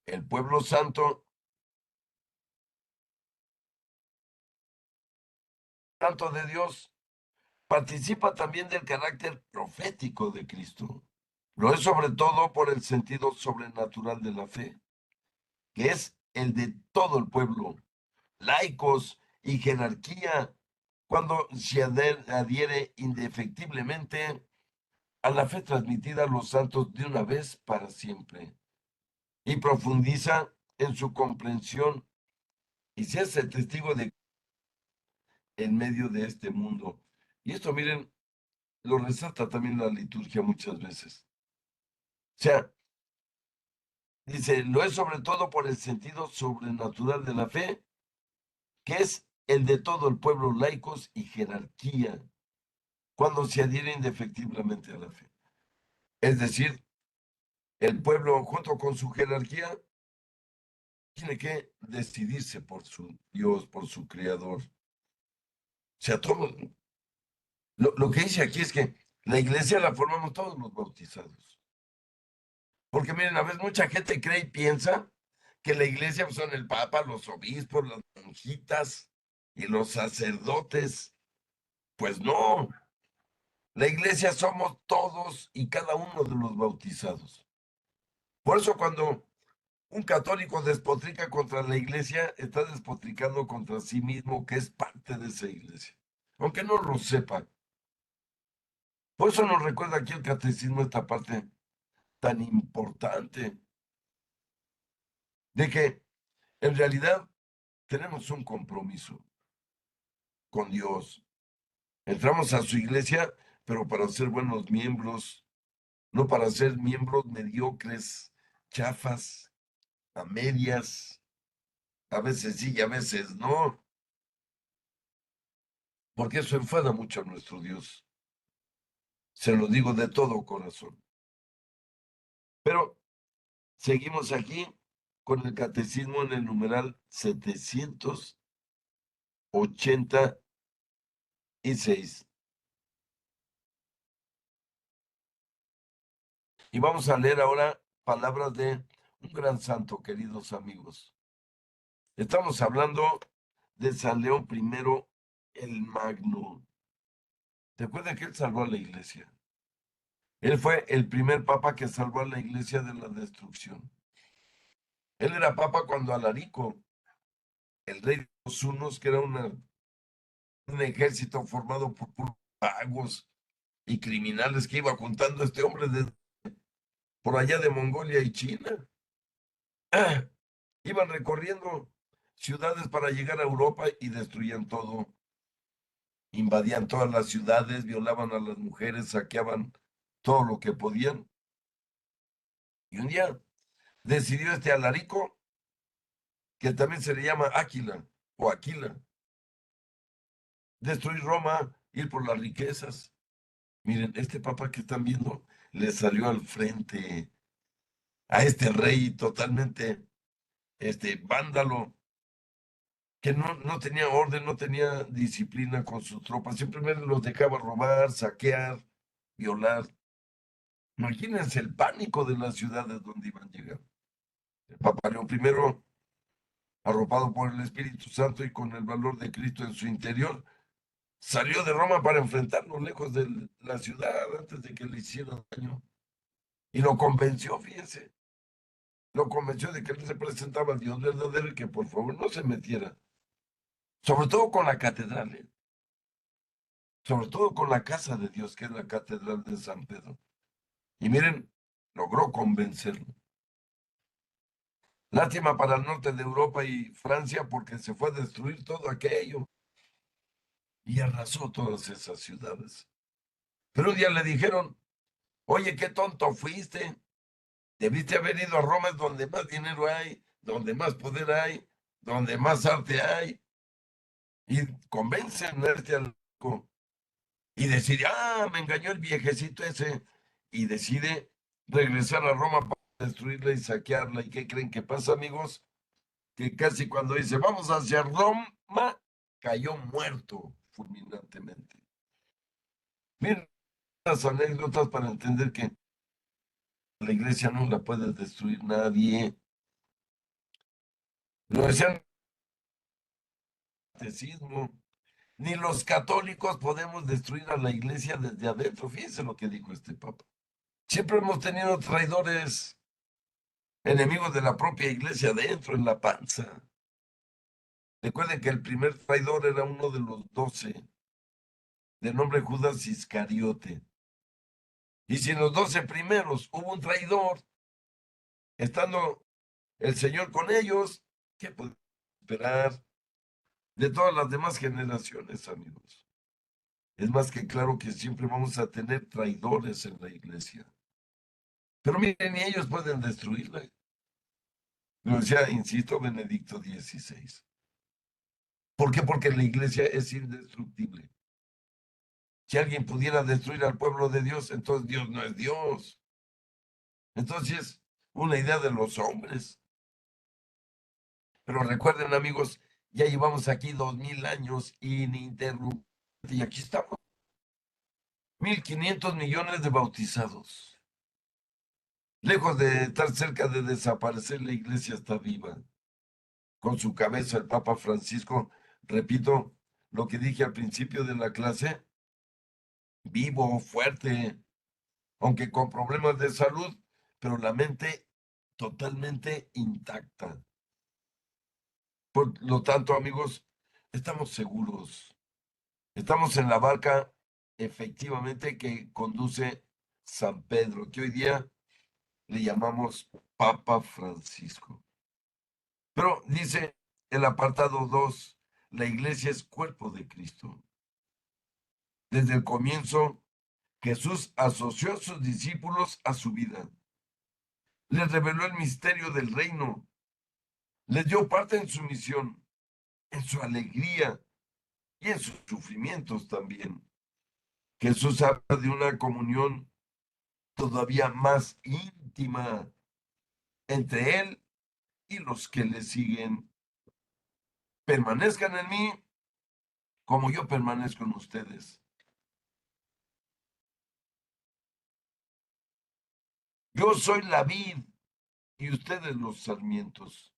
El pueblo santo, santo de Dios, participa también del carácter profético de Cristo. Lo es sobre todo por el sentido sobrenatural de la fe, que es el de todo el pueblo, laicos y jerarquía, cuando se adhiere indefectiblemente a la fe transmitida a los santos de una vez para siempre y profundiza en su comprensión y se hace testigo de en medio de este mundo. Y esto, miren, lo resalta también la liturgia muchas veces. O sea, dice, lo es sobre todo por el sentido sobrenatural de la fe, que es el de todo el pueblo, laicos y jerarquía, cuando se adhiere indefectiblemente a la fe. Es decir, el pueblo junto con su jerarquía tiene que decidirse por su Dios, por su Creador. O sea, todo, lo que dice aquí es que la iglesia la formamos todos los bautizados. Porque miren, a veces mucha gente cree y piensa que la iglesia pues, son el papa, los obispos, las monjitas y los sacerdotes. Pues no, la iglesia somos todos y cada uno de los bautizados. Por eso cuando un católico despotrica contra la iglesia, está despotricando contra sí mismo, que es parte de esa iglesia, aunque no lo sepa. Por eso nos recuerda aquí el catecismo esta parte tan importante de que en realidad tenemos un compromiso con Dios. Entramos a su iglesia, pero para ser buenos miembros, no para ser miembros mediocres, chafas, a medias, a veces sí y a veces no, porque eso enfada mucho a nuestro Dios. Se lo digo de todo corazón. Pero seguimos aquí con el catecismo en el numeral 786. Y vamos a leer ahora palabras de un gran santo, queridos amigos. Estamos hablando de San León I el Magno. ¿Te acuerdas que él salvó a la iglesia? Él fue el primer papa que salvó a la iglesia de la destrucción. Él era papa cuando Alarico el rey de los hunos, que era un ejército formado por puros vagos y criminales que iba juntando a este hombre por allá de Mongolia y China. Iban recorriendo ciudades para llegar a Europa y destruían todo. Invadían todas las ciudades, violaban a las mujeres, saqueaban todo lo que podían. Y un día decidió este Alarico, que también se le llama Áquila o Aquila, destruir Roma, ir por las riquezas. Miren, este papa que están viendo le salió al frente a este rey totalmente vándalo, que no tenía orden, no tenía disciplina con sus tropas, simplemente los dejaba robar, saquear, violar. Imagínense el pánico de las ciudades donde iban a llegar. El Papa León primero, arropado por el Espíritu Santo y con el valor de Cristo en su interior, salió de Roma para enfrentarnos lejos de la ciudad antes de que le hicieran daño. Y lo convenció, fíjense, lo convenció de que él representaba a Dios verdadero y que por favor no se metiera, sobre todo con la catedral, sobre todo con la casa de Dios, que es la catedral de San Pedro. Y miren, logró convencerlo. Lástima para el norte de Europa y Francia porque se fue a destruir todo aquello y arrasó todas esas ciudades. Pero un día le dijeron, oye, qué tonto fuiste, debiste haber ido a Roma, es donde más dinero hay, donde más poder hay, donde más arte hay, y convencen a este alco y decide, me engañó el viejecito ese, y decide regresar a Roma para destruirla y saquearla. ¿Y qué creen que pasa, amigos? Que casi cuando dice, vamos hacia Roma, cayó muerto fulminantemente. Miren las anécdotas para entender que la iglesia no la puede destruir nadie. Lo decían en el catecismo. Ni los católicos podemos destruir a la iglesia desde adentro. Fíjense lo que dijo este papa. Siempre hemos tenido traidores, enemigos de la propia iglesia adentro, en la panza. Recuerden que el primer traidor era uno de los 12, de nombre Judas Iscariote. Y si en los 12 primeros hubo un traidor, estando el Señor con ellos, ¿qué podemos esperar de todas las demás generaciones, amigos? Es más que claro que siempre vamos a tener traidores en la iglesia. Pero miren, ni ellos pueden destruirla. Lo decía, insisto, Benedicto XVI. ¿Por qué? Porque la iglesia es indestructible. Si alguien pudiera destruir al pueblo de Dios, entonces Dios no es Dios. Entonces, una idea de los hombres. Pero recuerden, amigos, ya llevamos aquí 2000 años ininterrumpidos. Y aquí estamos. 1.500 millones de bautizados. Lejos de estar cerca de desaparecer, la iglesia está viva. Con su cabeza, el Papa Francisco, repito lo que dije al principio de la clase, vivo, fuerte, aunque con problemas de salud, pero la mente totalmente intacta. Por lo tanto, amigos, estamos seguros. Estamos en la barca, efectivamente, que conduce San Pedro, que hoy día le llamamos Papa Francisco. Pero dice el apartado 2, la iglesia es cuerpo de Cristo. Desde el comienzo, Jesús asoció a sus discípulos a su vida. Les reveló el misterio del reino. Les dio parte en su misión, en su alegría y en sus sufrimientos también. Jesús habla de una comunión todavía más íntima entre Él y los que le siguen. Permanezcan en mí como yo permanezco en ustedes. Yo soy la vid y ustedes los sarmientos.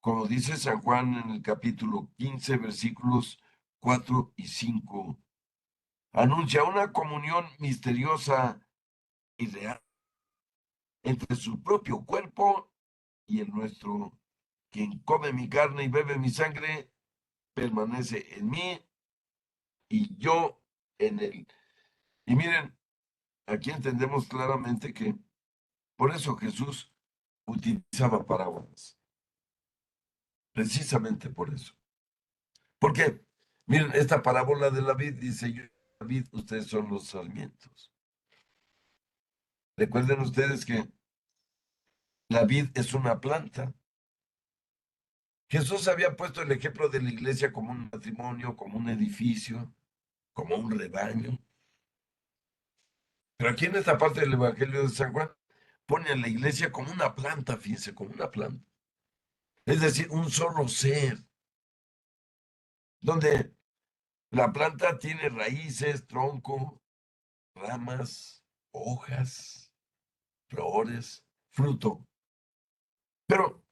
Como dice San Juan en el capítulo 15, versículos 4 y 5. Anuncia una comunión misteriosa y real entre su propio cuerpo y el nuestro. quien come mi carne y bebe mi sangre, permanece en mí y yo en él. Y miren, aquí entendemos claramente que por eso Jesús utilizaba parábolas, precisamente por eso. ¿Por qué? Miren, esta parábola de la vid dice, yo la vid, ustedes son los sarmientos. Recuerden ustedes que la vid es una planta. Jesús había puesto el ejemplo de la iglesia como un matrimonio, como un edificio, como un rebaño. Pero aquí en esta parte del Evangelio de San Juan pone a la iglesia como una planta, fíjense, como una planta. Es decir, un solo ser, donde la planta tiene raíces, tronco, ramas, hojas, flores, fruto. Pero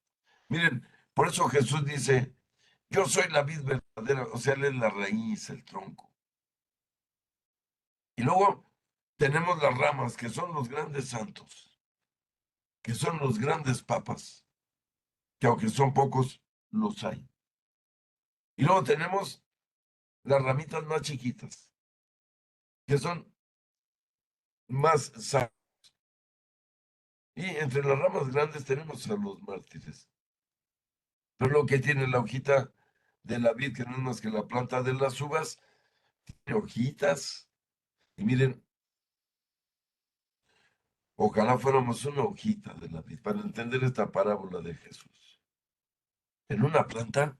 miren, por eso Jesús dice, yo soy la vid verdadera, o sea, él es la raíz, el tronco. Y luego tenemos las ramas, que son los grandes santos, que son los grandes papas, que aunque son pocos, los hay. Y luego tenemos las ramitas más chiquitas, que son más santos. Y entre las ramas grandes tenemos a los mártires. Pero lo que tiene la hojita de la vid, que no es más que la planta de las uvas, tiene hojitas. Y miren, ojalá fuéramos una hojita de la vid para entender esta parábola de Jesús. En una planta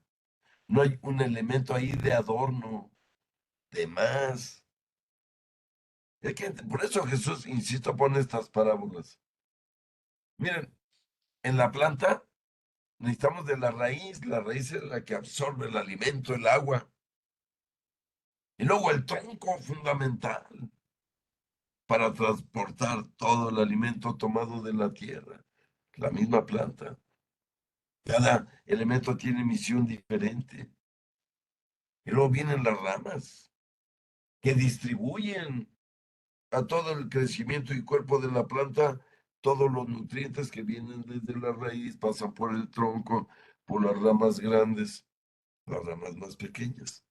no hay un elemento ahí de adorno, de más. Es que por eso Jesús, insisto, pone estas parábolas. Miren, en la planta necesitamos de la raíz es la que absorbe el alimento, el agua. Y luego el tronco fundamental para transportar todo el alimento tomado de la tierra, la misma planta. Cada elemento tiene misión diferente. Y luego vienen las ramas que distribuyen a todo el crecimiento y cuerpo de la planta todos los nutrientes que vienen desde la raíz, pasan por el tronco, por las ramas grandes, las ramas más pequeñas.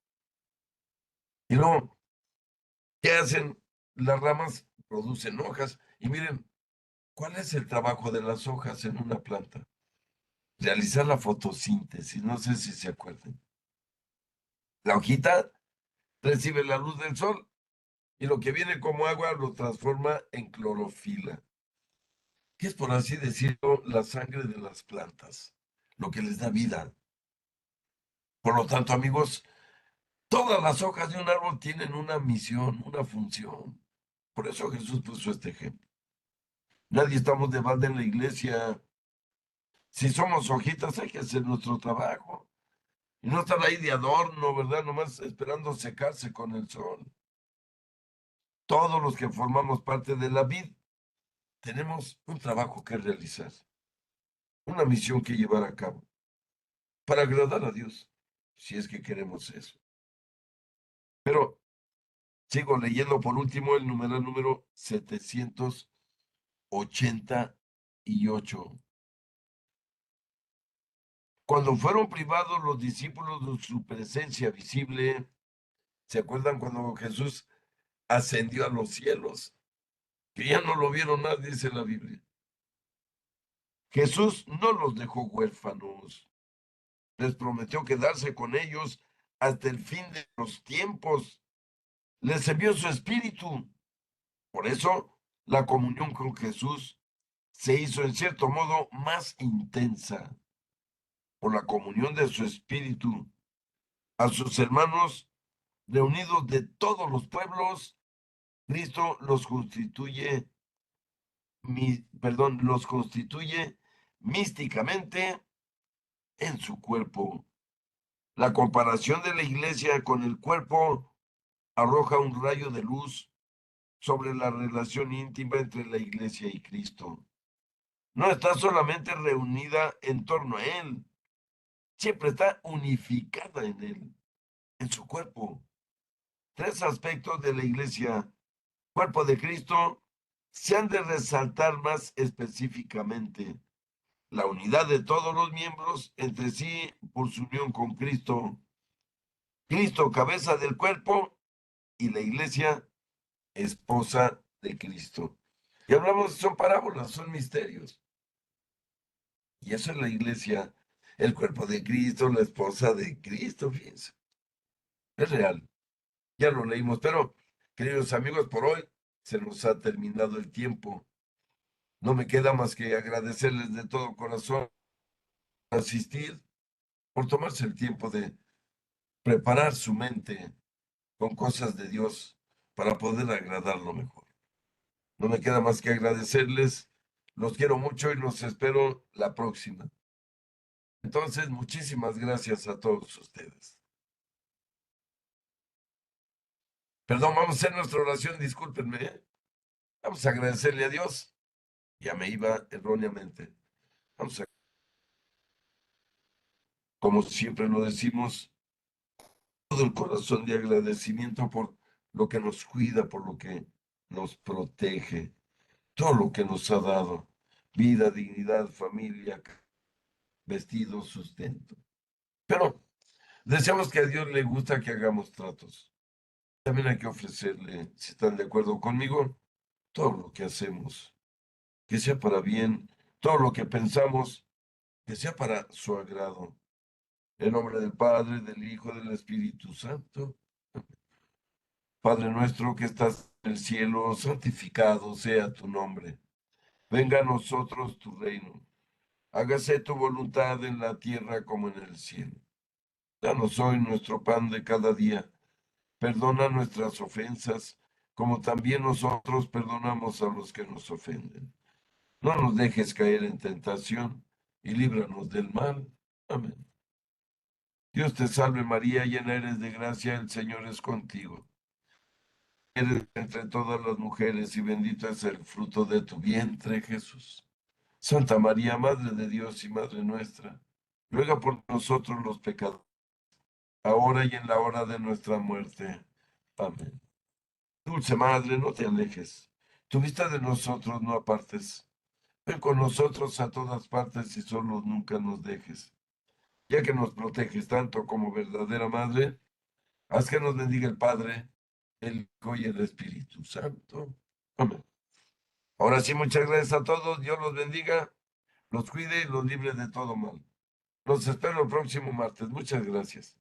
Y luego, ¿qué hacen las ramas? Producen hojas. Y miren, ¿cuál es el trabajo de las hojas en una planta? Realizar la fotosíntesis, no sé si se acuerdan. La hojita recibe la luz del sol y lo que viene como agua lo transforma en clorofila, que es, por así decirlo, la sangre de las plantas, lo que les da vida. Por lo tanto, amigos, todas las hojas de un árbol tienen una misión, una función. Por eso Jesús puso este ejemplo. Nadie estamos de balde en la iglesia. Si somos hojitas, hay que hacer nuestro trabajo. Y no estar ahí de adorno, ¿verdad? Nomás esperando secarse con el sol. Todos los que formamos parte de la vid tenemos un trabajo que realizar, una misión que llevar a cabo, para agradar a Dios, si es que queremos eso. Pero sigo leyendo por último el numeral número 788. Cuando fueron privados los discípulos de su presencia visible, ¿se acuerdan cuando Jesús ascendió a los cielos? Que ya no lo vieron más, dice la Biblia. Jesús no los dejó huérfanos, les prometió quedarse con ellos hasta el fin de los tiempos. Les envió su espíritu. Por eso, la comunión con Jesús se hizo en cierto modo más intensa por la comunión de su espíritu. A sus hermanos reunidos de todos los pueblos, Cristo los constituye místicamente en su cuerpo. La comparación de la iglesia con el cuerpo arroja un rayo de luz sobre la relación íntima entre la iglesia y Cristo. No está solamente reunida en torno a Él, siempre está unificada en Él, en su cuerpo. Tres aspectos de la iglesia, cuerpo de Cristo, se han de resaltar más específicamente. la unidad de todos los miembros entre sí por su unión con Cristo. Cristo, cabeza del cuerpo, y la iglesia, esposa de Cristo. Y hablamos, son parábolas, son misterios. Y eso es la iglesia, el cuerpo de Cristo, la esposa de Cristo, fíjense. Es real. Ya lo leímos, pero, queridos amigos, por hoy se nos ha terminado el tiempo. No me queda más que agradecerles de todo corazón asistir, por tomarse el tiempo de preparar su mente con cosas de Dios para poder agradarlo mejor. No me queda más que agradecerles. Los quiero mucho y los espero la próxima. Entonces, muchísimas gracias a todos ustedes. Perdón, vamos a hacer nuestra oración, discúlpenme, ¿eh? Vamos a agradecerle a Dios. Ya me iba erróneamente. Vamos a, como siempre lo decimos, todo el corazón de agradecimiento por lo que nos cuida, por lo que nos protege, todo lo que nos ha dado, vida, dignidad, familia, vestido, sustento. Pero deseamos que a Dios le gusta que hagamos tratos. También hay que ofrecerle, si están de acuerdo conmigo, todo lo que hacemos, que sea para bien, todo lo que pensamos, que sea para su agrado. En nombre del Padre, del Hijo, del Espíritu Santo. Padre nuestro que estás en el cielo, santificado sea tu nombre. Venga a nosotros tu reino. Hágase tu voluntad en la tierra como en el cielo. Danos hoy nuestro pan de cada día. Perdona nuestras ofensas, como también nosotros perdonamos a los que nos ofenden. No nos dejes caer en tentación y líbranos del mal. Amén. Dios te salve María, llena eres de gracia, el Señor es contigo. Eres entre todas las mujeres y bendito es el fruto de tu vientre, Jesús. Santa María, Madre de Dios y Madre nuestra, ruega por nosotros los pecadores, ahora y en la hora de nuestra muerte. Amén. Dulce Madre, no te alejes, tu vista de nosotros no apartes. Ven con nosotros a todas partes y solo nunca nos dejes. Ya que nos proteges tanto como verdadera Madre, haz que nos bendiga el Padre, el Hijo y el Espíritu Santo. Amén. Ahora sí, muchas gracias a todos. Dios los bendiga, los cuide y los libre de todo mal. Los espero el próximo martes. Muchas gracias.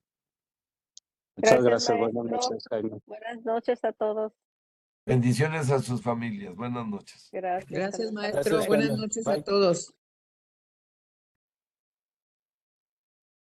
Muchas Gracias, gracias. Buenas maestro. noches, Jaime. Buenas noches a todos. Bendiciones a sus familias. Buenas noches. Gracias. Gracias, también para maestro. Gracias, Buenas Jaime. noches Bye. a todos.